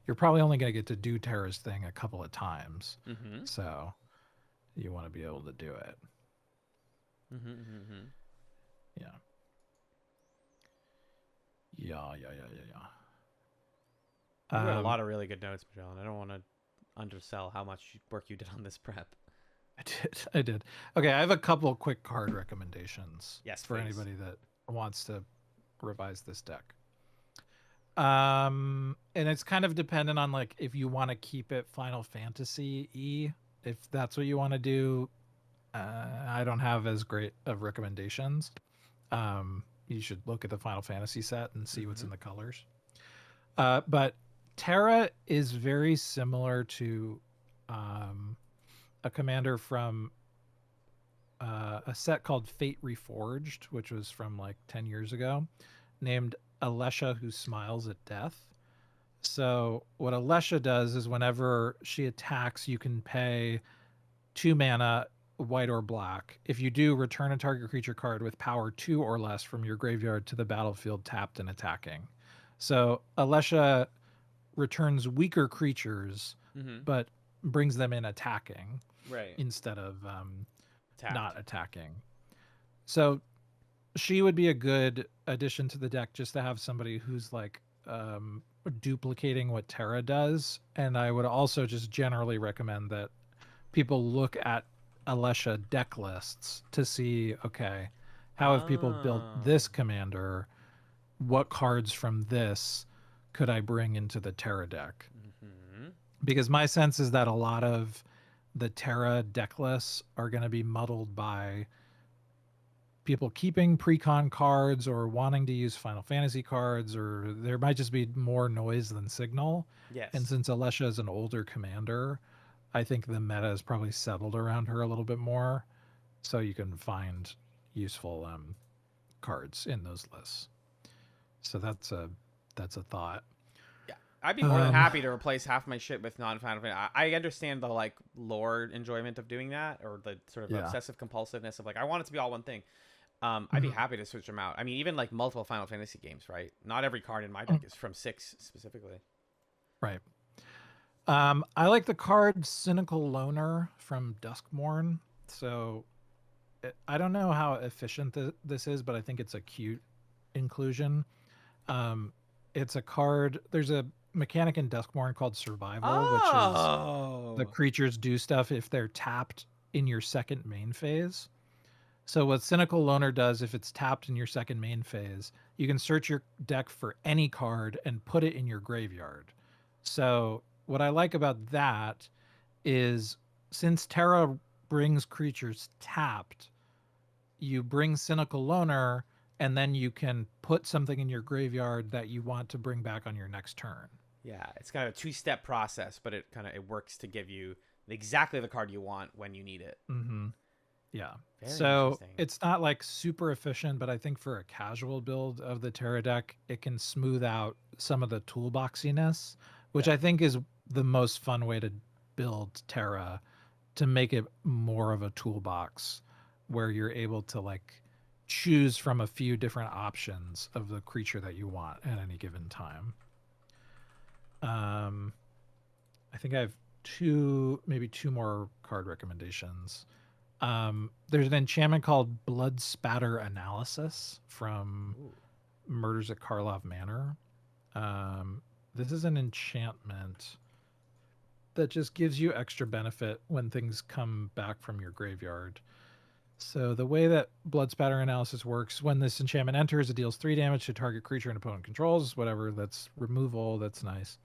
you're probably only going to get to do Terra's thing a couple of times. Mm-hmm. So you want to be able to do it. Mm-hmm. Mm-hmm. Yeah. Yeah. You wrote a lot of really good notes, Magellan. I don't want to undersell how much work you did on this prep. I did. Okay, I have a couple quick card recommendations. Yes, for please. anybody that wants to revise this deck. And it's kind of dependent on like if you want to keep it Final Fantasy E. If that's what you want to do, I don't have as great of recommendations. You should look at the Final Fantasy set and see what's in the colors. But Terra is very similar to a commander from a set called Fate Reforged, which was from like 10 years ago, named Alesha Who Smiles at Death. So what Alesha does is whenever she attacks, you can pay 2 mana, white or black. If you do, return a target creature card with power 2 or less from your graveyard to the battlefield tapped and attacking. So Alesha returns weaker creatures, but brings them in attacking Right. instead of Tapped. not attacking. So she would be a good addition to the deck just to have somebody who's like duplicating what Terra does. And I would also just generally recommend that people look at Alesha deck lists to see, okay, how have people built this commander? What cards from this could I bring into the Terra deck? Mm-hmm. Because my sense is that a lot of the Terra deck lists are going to be muddled by people keeping precon cards or wanting to use Final Fantasy cards, or there might just be more noise than signal. Yes. And since Alesha is an older commander, I think the meta is probably settled around her a little bit more, so you can find useful cards in those lists. So that's a thought. Yeah, I'd be more than happy to replace half my shit with non-Final Fantasy. I understand the like lore enjoyment of doing that, or the sort of obsessive compulsiveness of like I want it to be all one thing. I'd be happy to switch them out. I mean, even like multiple Final Fantasy games, right? Not every card in my deck is from 6 specifically. Right. I like the card Cynical Loner from Duskmourn. So I don't know how efficient this is, but I think it's a cute inclusion. It's a card. There's a mechanic in Duskmourn called Survival, which is the creatures do stuff if they're tapped in your second main phase. So what Cynical Loner does, if it's tapped in your second main phase, you can search your deck for any card and put it in your graveyard. So what I like about that is, since Terra brings creatures tapped, you bring Cynical Loner, and then you can put something in your graveyard that you want to bring back on your next turn. Yeah, it's kind of a two-step process, but it works to give you exactly the card you want when you need it. Mm-hmm. Yeah. Very So interesting. it's not like super efficient, but I think for a casual build of the Terra deck, it can smooth out some of the toolboxiness, which Yeah. I think is the most fun way to build Terra, to make it more of a toolbox where you're able to like choose from a few different options of the creature that you want at any given time. Um, I think I have maybe two more card recommendations. There's an enchantment called Blood Spatter Analysis from Ooh. Murders at Karlov Manor. Um, this is an enchantment that just gives you extra benefit when things come back from your graveyard. So the way that Blood Spatter Analysis works, when this enchantment enters, it deals 3 damage to target creature and opponent controls. Whatever, that's removal. That's nice.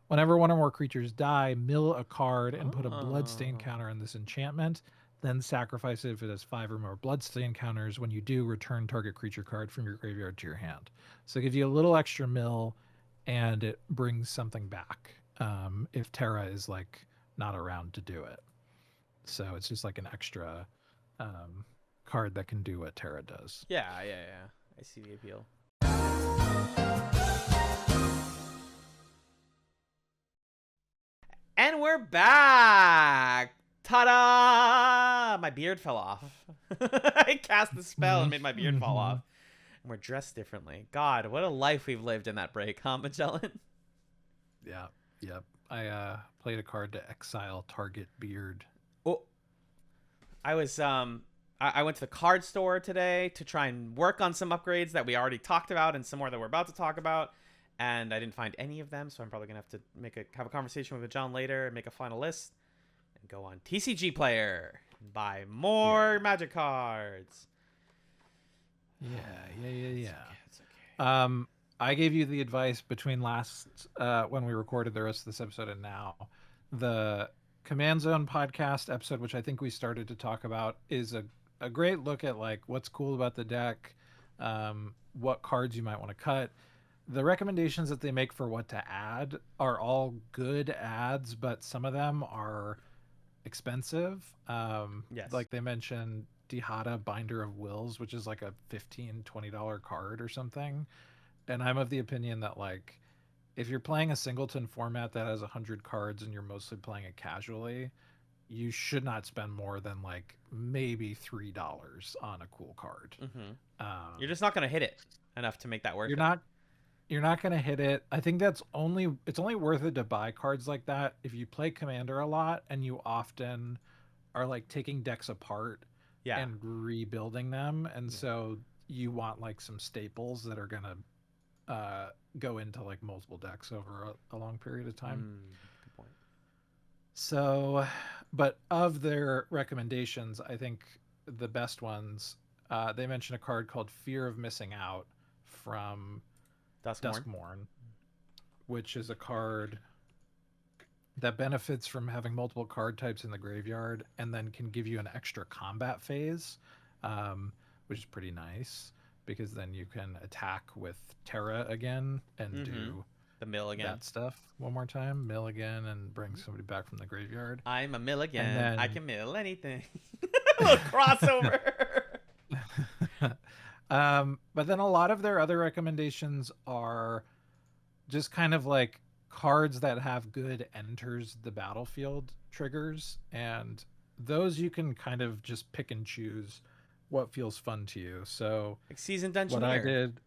Whenever one or more creatures die, mill a card and put a bloodstain Oh. counter on this enchantment. Then sacrifice it if it has 5 or more bloodstain counters. When you do, return target creature card from your graveyard to your hand. So it gives you a little extra mill, and it brings something back if Terra is like not around to do it. So it's just like an extra um, card that can do what Terra does. Yeah, yeah, yeah. I see the appeal. And we're back. Ta-da! My beard fell off. I cast the spell and made my beard fall Mm-hmm. off. And we're dressed differently. God, what a life we've lived in that break, huh, Magellan? Yeah, yep. I played a card to exile target beard. Oh, I was I went to the card store today to try and work on some upgrades that we already talked about and some more that we're about to talk about, and I didn't find any of them, so I'm probably gonna have to have a conversation with John later and make a final list and go on TCG Player and buy more Yeah, Magic cards. yeah, yeah, yeah, It's yeah. okay. It's okay. I gave you the advice between last when we recorded the rest of this episode and now. The Command Zone podcast episode, which I think we started to talk about, is a great look at like what's cool about the deck, what cards you might want to cut. The recommendations that they make for what to add are all good ads, but some of them are expensive. Yes. Like they mentioned Dihada Binder of Wills, which is like a $15-$20 card or something. And I'm of the opinion that like if you're playing a singleton format that has 100 cards and you're mostly playing it casually, you should not spend more than like maybe $3 on a cool card. Mm-hmm. You're Um, just not gonna hit it enough to make that worth you're it. not you're not going to hit it. I think it's only worth it to buy cards like that if you play Commander a lot and you often are like taking decks apart Yeah. and rebuilding them, and Yeah. so you want like some staples that are going to go into like multiple decks over a long period of time. Good point. So, but of their recommendations, I think the best ones, they mention a card called Fear of Missing Out from Duskmorn. Duskmorn, which is a card that benefits from having multiple card types in the graveyard and then can give you an extra combat phase, which is pretty nice because then you can attack with Terra again and Mm-hmm. do The mill again. that stuff one more time, mill again, and bring somebody back from the graveyard. I'm a And milligan. I then, can mill anything. A little crossover. but then a lot of their other recommendations are just kind of like cards that have good enters the battlefield triggers, and those you can kind of just pick and choose what feels fun to you. So Like seasoned what I engineer. did,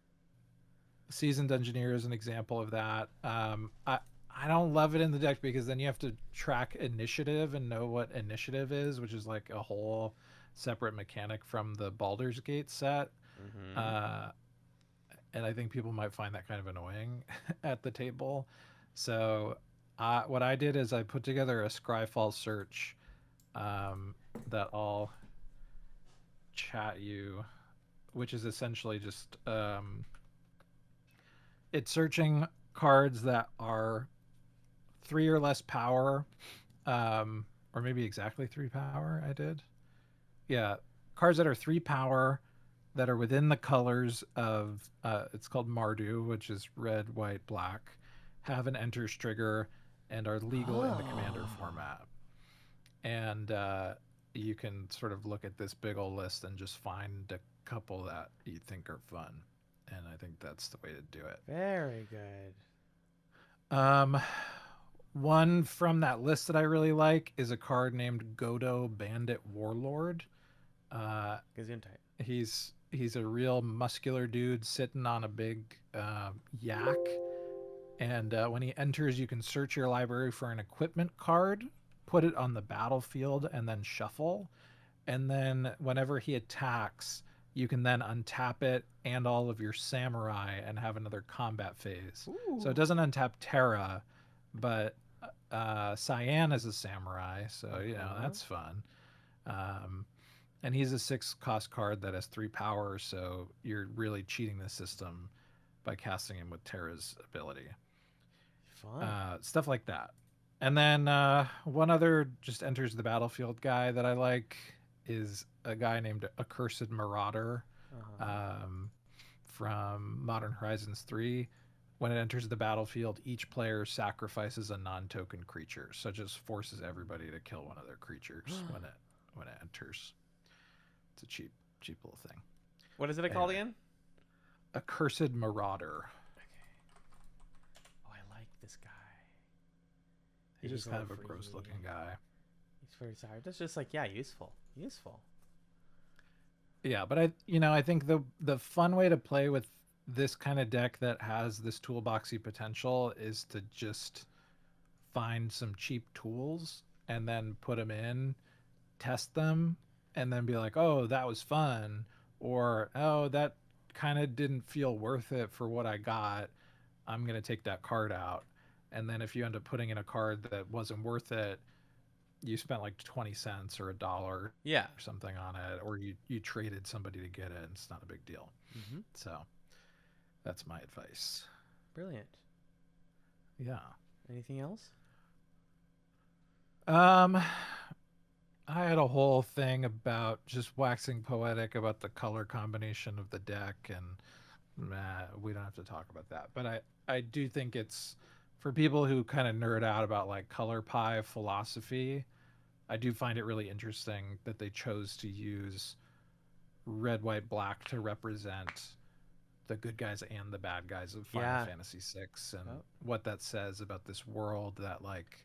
Seasoned Engineer is an example of that. I don't love it in the deck because then you have to track initiative and know what initiative is, which is like a whole separate mechanic from the Baldur's Gate set. Mm-hmm. Uh, and I think people might find that kind of annoying at the table. So what I did is I put together a Scryfall search that I'll chat you, which is essentially just it's searching cards that are 3 or less power, or maybe exactly 3 power. I did, yeah, cards that are 3 power that are within the colors of it's called Mardu, which is red, white, black, have an enters trigger, and are legal in the commander Oh. format. And you can sort of look at this big old list and just find a couple that you think are fun. And I think that's the way to do it. Very good. Um, one from that list that I really like is a card named Godo Bandit Warlord. Uh, Gesundheit. he's a real muscular dude sitting on a big yak, and when he enters, you can search your library for an equipment card, put it on the battlefield, and then shuffle. And then whenever he attacks, you can then untap it and all of your samurai and have another combat phase. So it Ooh. doesn't untap Terra, but Cyan is a samurai, so Uh-huh. that's fun. Um, and he's a 6 cost card that has 3 power, so you're really cheating the system by casting him with Terra's ability. Fun. Stuff like that. And then one other just enters the battlefield guy that I like is a guy named Accursed Marauder, Uh-huh. um, from Modern Horizons 3. When it enters the battlefield, each player sacrifices a non-token creature, so it just forces everybody to kill one of their creatures when it enters. It's a cheap little thing. What is it called Anyway, again? Accursed Marauder. Okay. Oh, I like this guy. He's He's just a kind little of a gross freaky. looking guy. He's very sorry. That's just like, yeah, useful. Useful. Yeah, but I think the fun way to play with this kind of deck that has this toolboxy potential is to just find some cheap tools and then put them in, test them, and then be like, "Oh, that was fun," or "Oh, that kind of didn't feel worth it for what I got. I'm going to take that card out." And then if you end up putting in a card that wasn't worth it, you spent like 20 cents or $1 or Yeah. something on it, or you traded somebody to get it, and it's not a big deal. Mm-hmm. So that's my advice. Brilliant. Yeah. Anything else? um I had a whole thing about just waxing poetic about the color combination of the deck, and we don't have to talk about that, but I do think it's for people who kind of nerd out about like color pie philosophy. I do find it really interesting that they chose to use red, white, black to represent the good guys and the bad guys of Final Yeah. Fantasy VI, and Oh. what that says about this world that like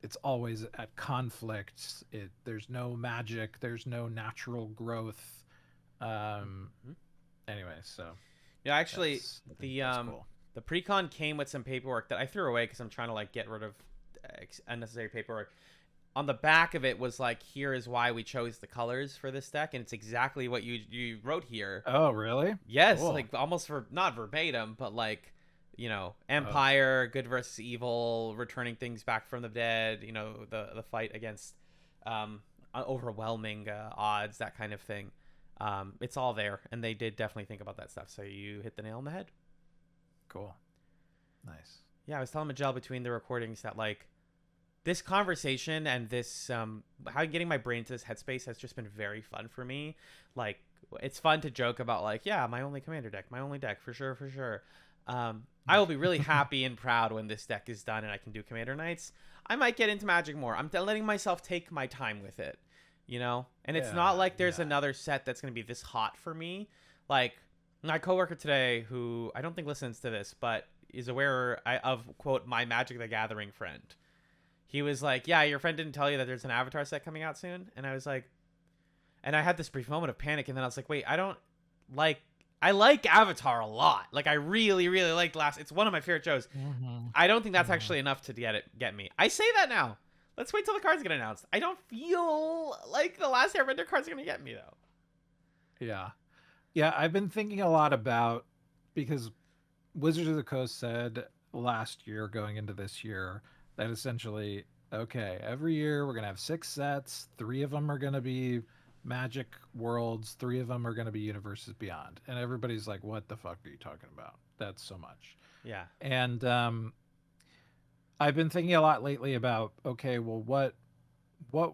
it's always at conflict. There's no magic, there's no natural growth. Um Mhm. anyway, so Yeah, actually, that's I think the that's um cool. the precon came with some paperwork that I threw away because I'm trying to like get rid of unnecessary paperwork. On the back of it was like, here is why we chose the colors for this deck, and it's exactly what you wrote here. Oh, really? Yes, Cool. like almost for not verbatim, but like, Oh, Empire, good versus evil, returning things back from the dead. The fight against um, overwhelming odds, that kind of thing. It's all there, and they did definitely think about that stuff. So you hit the nail on the head. cool. Nice. Yeah, I was telling Majel between the recordings that like this conversation and this how getting my brain to this headspace has just been very fun for me. Like it's fun to joke about like, yeah, my only commander deck, my only deck, for sure, for sure. I will be really happy and proud when this deck is done and I can do commander nights. I might get into Magic more. I'm letting myself take my time with it, and it's not Yeah, like there's yeah. another set that's going to be this hot for me. Like my coworker today, who I don't think listens to this but is aware of, quote, my Magic the Gathering friend. He was like, yeah, your friend didn't tell you that there's an Avatar set coming out soon? And I was like, and I had this brief moment of panic, and then I was like, wait, like, I like Avatar a lot. Like, I really, really liked it's one of my favorite shows. Mm-hmm. I don't think that's Mm-hmm. actually enough to get me. I say that now. Let's wait till the cards get announced. I don't feel like the last Airbender cards are going to get me, though. Yeah. Yeah, I've been thinking a lot about, because Wizards of the Coast said last year going into this year that essentially, okay, every year we're going to have 6 sets, 3 of them are going to be magic worlds. 3 of them are going to be universes beyond. And everybody's like, what the fuck are you talking about? That's so much. Yeah. And I've been thinking a lot lately about, okay, well, what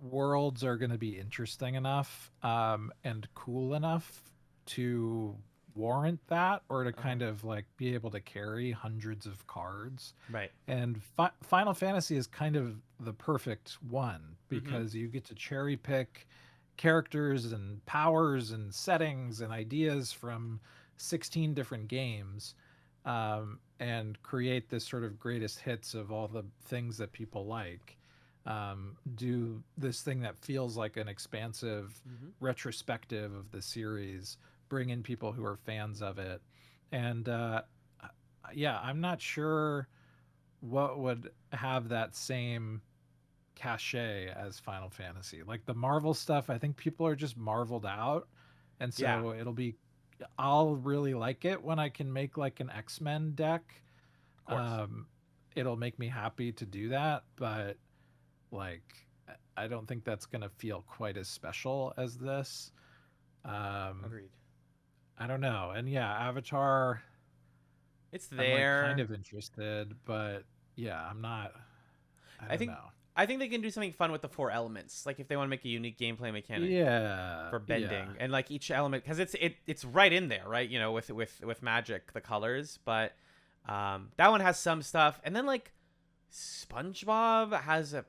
worlds are going to be interesting enough and cool enough to warrant that, or to Uh-huh. kind of like be able to carry hundreds of cards. Right. And Final Fantasy is kind of the perfect one Mm-hmm. because you get to cherry pick characters and powers and settings and ideas from 16 different games, and create this sort of greatest hits of all the things that people like. Do this thing that feels like an expansive Mm-hmm. retrospective of the series, bring in people who are fans of it. And yeah, I'm not sure what would have that same cachet as Final Fantasy. Like the Marvel stuff, I think people are just marveled out. And Yeah. so I'll really like it when I can make like an X-Men deck. Of course. Um, it'll make me happy to do that, but like, I don't think that's going to feel quite as special as this. Um, Agreed. I don't know. And yeah, Avatar, It's I'm like kind there. of interested, but yeah, I'm not. I I don't think know. I think they can do something fun with the four elements. Like if they want to make a unique gameplay mechanic Yeah, for yeah, bending and like each element because it's right in there, right? You know, with magic, the colors, but that one has some stuff. And then like SpongeBob has a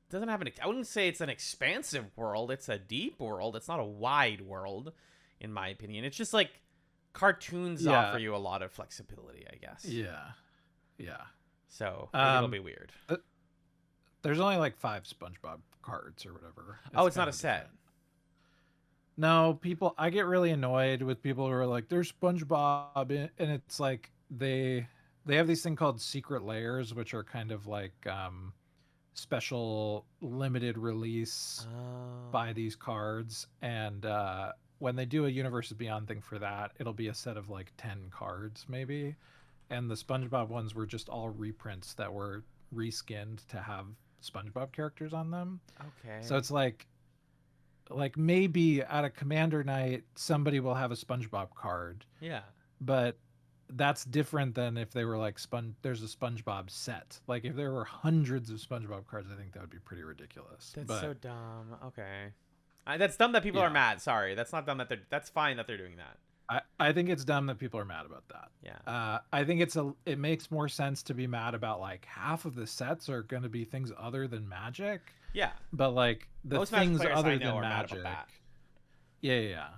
doesn't have an I wouldn't say it's an expansive world. It's a deep world. It's not a wide world in my opinion. It's just like cartoons offer yeah, you a lot of flexibility, I guess. yeah, yeah. So maybe it'll Um, be weird. th- there's only like 5 SpongeBob cards or whatever. Oh, It's it's not kind a of set. different. No, I get really annoyed with people who are like, "There's SpongeBob," and it's like they have these thing called secret layers, which are kind of like special limited release Oh. buy these cards. And when they do a Universes Beyond thing for that, it'll be a set of like 10 cards maybe. And the SpongeBob ones were just all reprints that were reskinned to have SpongeBob characters on them. So Okay. it's like maybe at a commander night somebody will have a SpongeBob card, Yeah. but that's different than if they were like there's a SpongeBob set. Like if there were hundreds of SpongeBob cards, I think that would be pretty ridiculous. That's But so dumb. Okay. That's dumb that people are yeah, mad. Sorry. That's not dumb that they're that's fine that they're doing that. I think it's dumb that people are mad about that. Yeah. I think it makes more sense to be mad about like half of the sets are going to be things other than magic, Yeah. but like the Most Magic things players I other know than are mad about magic, that. yeah, yeah, yeah.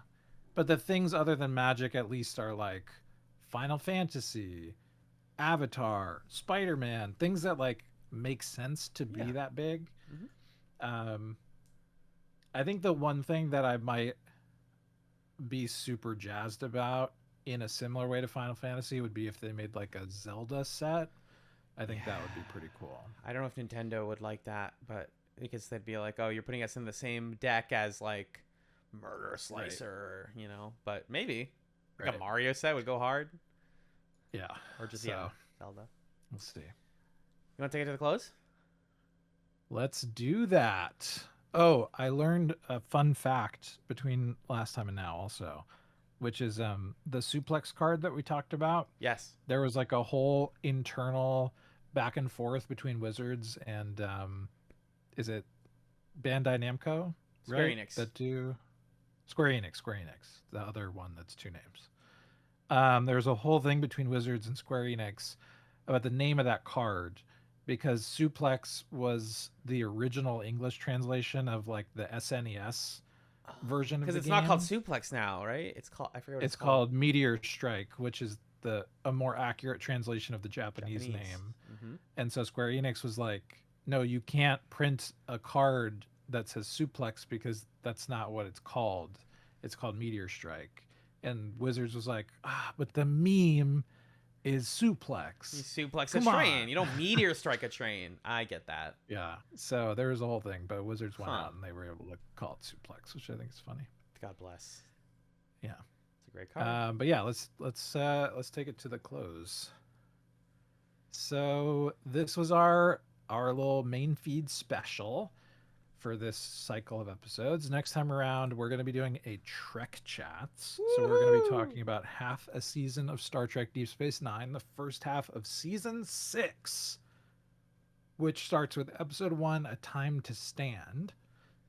But the things other than magic at least are like Final Fantasy, Avatar, Spider-Man, things that like make sense to Yeah. be that big. Hmm. Um, I think the one thing that I might be super jazzed about in a similar way to Final Fantasy would be if they made like a Zelda set. I think Yeah. that would be pretty cool. I don't know if Nintendo would like that, but because they'd be like, "Oh, you're putting us in the same deck as like Murder Right. Slicer," you know. But maybe like a Right. Mario set would go hard, Yeah. or just yeah, So Zelda. let's see. You want to take it to the close? Let's do that. Oh, I learned a fun fact between last time and now also, which is the suplex card that we talked about. Yes. There was like a whole internal back and forth between Wizards and is it Bandai Namco, Square right? Enix. That do Square Enix, the other one that's two names. There's a whole thing between Wizards and Square Enix about the name of that card because Suplex was the original English translation of like the SNES version of Because the it's not called game. Suplex now, right? It's called I forget what it's It's called. called Meteor Strike, which is the a more accurate translation of the Japanese Japanese. name. Mm-hmm. And so Square Enix was like, "No, you can't print a card that says Suplex because that's not what it's called. It's called Meteor Strike." And Wizards was like, but the meme is You Suplex. suplex a Come on." train. You don't meteor strike a train. I get that. Yeah. So there was a whole thing, but Wizards went Huh. out and they were able to call it Suplex, which I think is funny. God bless. Yeah. It's a great card. But yeah, let's take it to the close. So this was our little main feed special for this cycle of episodes. Next time around, we're going to be doing a Trek Chats. So we're going to be Woohoo! talking about half a season of Star Trek Deep Space Nine, the first half of season 6, which starts with episode 1, A Time to Stand,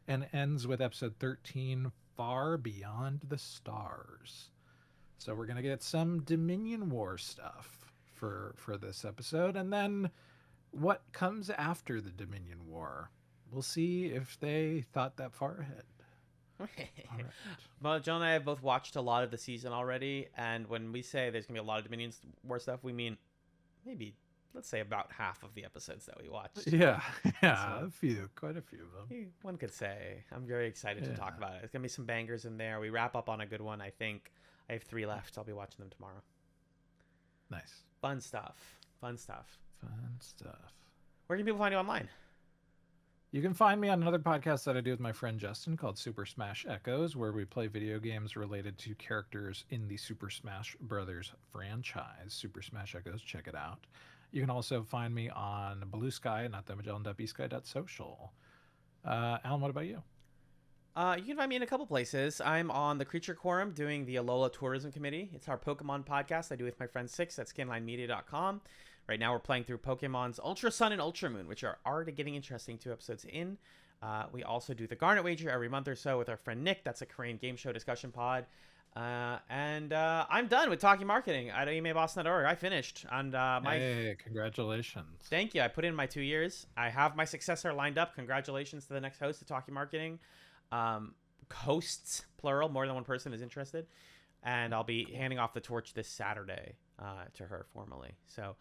and ends with episode 13, Far Beyond the Stars. So we're going to get some Dominion War stuff for this episode, and then what comes after the Dominion War. We'll see if they thought that far ahead. All right. Well, John and I have both watched a lot of the season already, and when we say there's gonna be a lot of Dominion War stuff, we mean maybe, let's say, about half of the episodes that we watched. Yeah, So, a few, quite a few of them. one could say. I'm very excited to talk about it. It's gonna be some bangers in there. We wrap up on a good one, I think. I have 3 left. I'll be watching them tomorrow. Nice. Fun stuff. Fun stuff. Fun stuff. Where can people find you online? You can find me on another podcast that I do with my friend Justin called Super Smash Echoes, where we play video games related to characters in the Super Smash Brothers franchise. Super Smash Echoes, check it out. You can also find me on Bluesky, not Magellan.bsky.social. Alan, what about you? You can find me in a couple places. I'm on the Creature Quorum doing the Alola Tourism Committee. It's our Pokemon podcast I do with my friend Six at skinlinemedia.com. Right now we're playing through Pokemon's Ultra Sun and Ultra Moon, which are already getting interesting 2 episodes in. We also do the Garnet Wager every month or so with our friend Nick. That's a Korean game show discussion pod. And I'm done with talking marketing at emailboss.org. I finished. And Hey, congratulations. Thank you. I put in my 2 years. I have my successor lined up. Congratulations to the next host of Talking Marketing. Hosts, plural, more than one person is interested. And I'll be handing off the torch this Saturday to her formally. So,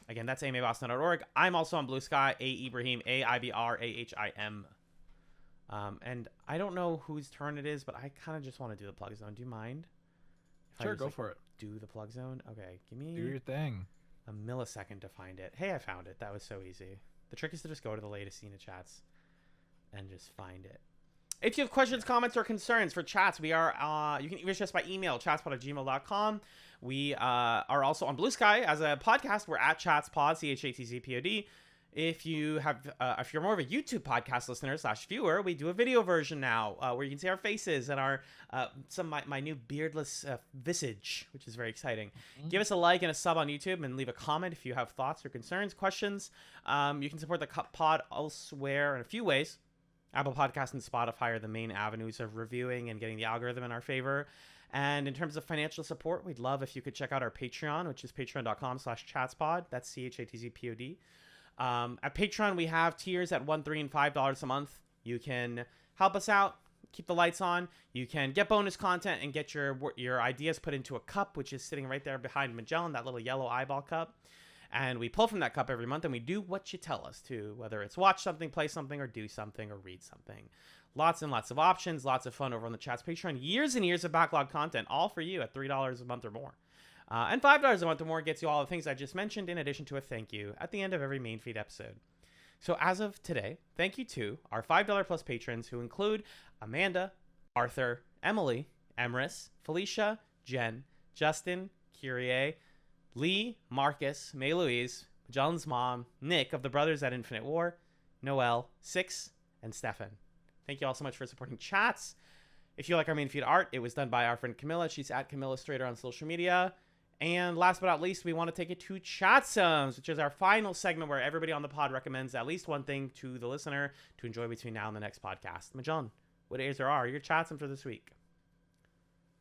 again, that's emailboss.org. I'm also on Bluesky, A. Ibrahim, AIBRAHIM. And I don't know whose turn it is, but I kind of just want to do the plug zone. Do you mind? Sure, go for it. Do the plug zone? Okay, give me Do your thing. a millisecond to find it. Hey, I found it. That was so easy. The trick is to just go to the latest scene of chats and just find it. If you have questions, comments, or concerns for chats, we are you can reach us by email, chatzpod.gmail.com. We are also on Bluesky as a podcast. We're at chatzpod, CHATZPOD. If you have, if you're more of a YouTube podcast listener / viewer, we do a video version now where you can see our faces and our some of my new beardless visage, which is very exciting. Give us a like and a sub on YouTube and leave a comment if you have thoughts or concerns, questions. You can support the pod elsewhere in a few ways. Apple Podcasts and Spotify are the main avenues of reviewing and getting the algorithm in our favor. And in terms of financial support, we'd love if you could check out our Patreon, which is patreon.com/chatspod. That's CHATZPOD. At Patreon, we have tiers at $1, $3, and $5 a month. You can help us out, keep the lights on. You can get bonus content and get your ideas put into a cup, which is sitting right there behind Magellan, that little yellow eyeball cup. And we pull from that cup every month, and we do what you tell us to, whether it's watch something, play something, or do something, or read something. Lots and lots of options, lots of fun over on the Chat's Patreon. Years and years of backlog content, all for you at $3 a month or more. And $5 a month or more gets you all the things I just mentioned, in addition to a thank you at the end of every main feed episode. So as of today, thank you to our $5 plus patrons, who include Amanda, Arthur, Emily, Emrys, Felicia, Jen, Justin, Kyrie, Lee, Marcus, May Louise, Magellan's mom, Nick of the Brothers at Infinite War, Noel, Six, and Stefan. Thank you all so much for supporting chats. If you like our main feed art, it was done by our friend Camilla. She's at Camillastrator on social media. And last but not least, we want to take it to Chatzums, which is our final segment where everybody on the pod recommends at least one thing to the listener to enjoy between now and the next podcast. Magellan, what is or are your Chatsum for this week?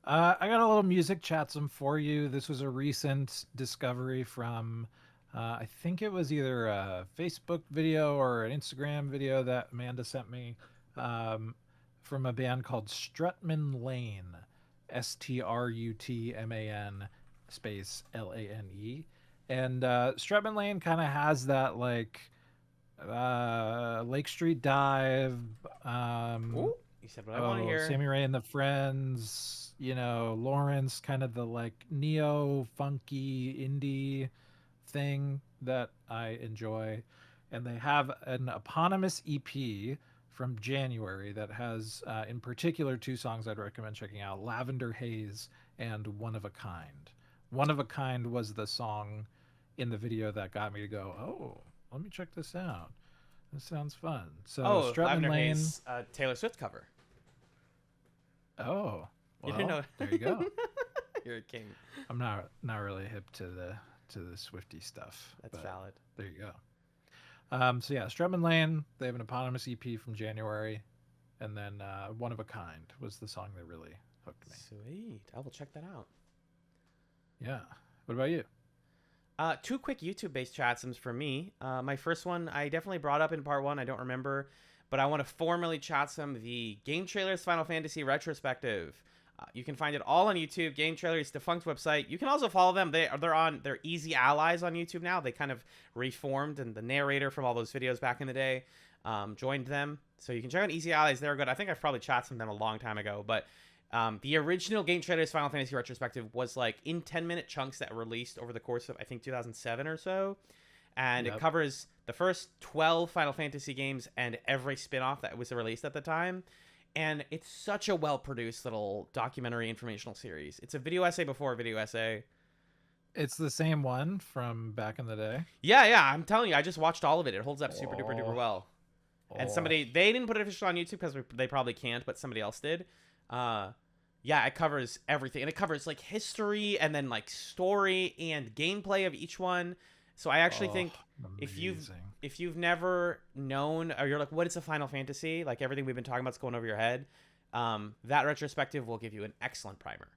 I got a little music chatsum for you. This was a recent discovery from, I think it was either a Facebook video or an Instagram video that Amanda sent me, from a band called Strutman Lane, STRUTMAN space LANE. And Strutman Lane kind of has that like Lake Street Dive. Ooh, you said what I want to hear. Sammy Ray and the Friends. You know, Lawrence, kind of the like neo funky indie thing that I enjoy. And they have an eponymous EP from January that has, in particular, 2 songs I'd recommend checking out: Lavender Haze and One of a Kind. One of a Kind was the song in the video that got me to go, oh, let me check this out. That sounds fun. So Oh, Strutman Lavender Lane. Haze Taylor Swift cover. Oh, You didn't well, know? there you go. You're a king. I'm not really hip to the Swifty stuff. That's but valid. there you go. So yeah, Strutman Lane. They have an eponymous EP from January, and then One of a Kind was the song that really hooked me. Sweet. I will check that out. Yeah. What about you? Two quick YouTube-based chatsums for me. My first one I definitely brought up in part one. I don't remember, but I want to formally chatsum the Game Trailers Final Fantasy retrospective. You can find it all on YouTube. Game Trailers defunct website. You can also follow them. They're easy allies on YouTube now. They kind of reformed, and the narrator from all those videos back in the day joined them. So you can check out Easy Allies. They're good. I think I've probably chatted them a long time ago, but the original Game Trailers Final Fantasy retrospective was like in 10-minute chunks that were released over the course of, I think, 2007 or so. And it covers the first 12 Final Fantasy games and every spin-off that was released at the time. And it's such a well-produced little documentary informational series. It's a video essay before a video essay. It's the same one from back in the day. Yeah, I'm telling you, I just watched all of it. It holds up super duper well. And they didn't put it officially on YouTube because they probably can't, but somebody else did. Yeah, it covers everything, and it covers like history and then like story and gameplay of each one. So I actually think if you've never known, or you're like, what is a Final Fantasy? Like everything we've been talking about is going over your head. That retrospective will give you an excellent primer.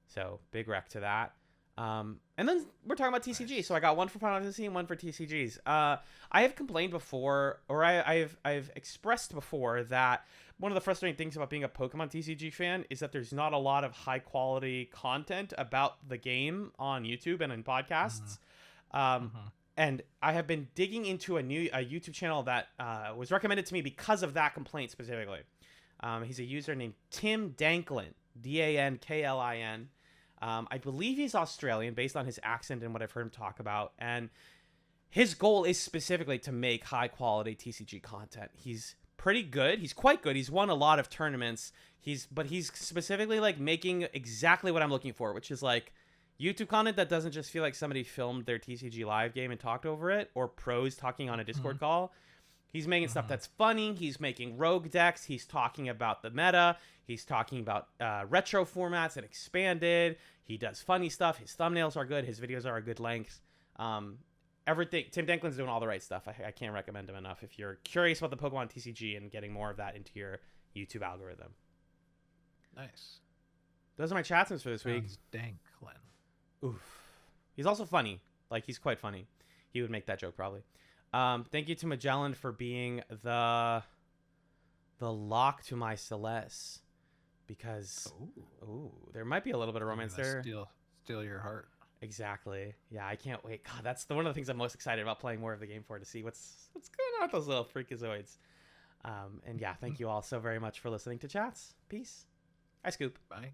So big rec to that. And then we're talking about TCG. Nice. So I got one for Final Fantasy and one for TCGs. I have complained before, or I've expressed before that one of the frustrating things about being a Pokemon TCG fan is that there's not a lot of high quality content about the game on YouTube and in podcasts. And I have been digging into a YouTube channel that was recommended to me because of that complaint specifically. He's a user named Tim Danklin, Danklin. I believe he's Australian based on his accent and what I've heard him talk about. And his goal is specifically to make high quality TCG content. He's pretty good. He's quite good. He's won a lot of tournaments. But he's specifically like making exactly what I'm looking for, which is like YouTube content that doesn't just feel like somebody filmed their TCG live game and talked over it, or pros talking on a Discord call. He's making stuff that's funny. He's making rogue decks. He's talking about the meta. He's talking about retro formats and expanded. He does funny stuff. His thumbnails are good. His videos are a good length. Everything. Tim Danklin's doing all the right stuff. I can't recommend him enough if you're curious about the Pokemon TCG and getting more of that into your YouTube algorithm. Nice. Those are my chatsums for this week. Danklin. Oof. He's also funny. Like, he's quite funny. He would make that joke probably. Thank you to Magellan for being the lock to my Celeste, because there might be a little bit of romance there. Steal your heart. Exactly. Yeah, I can't wait. God, that's one of the things I'm most excited about playing more of the game for, to see what's going on with those little freakazoids. And yeah, thank you all so very much for listening to Chats. Peace. I scoop. Bye.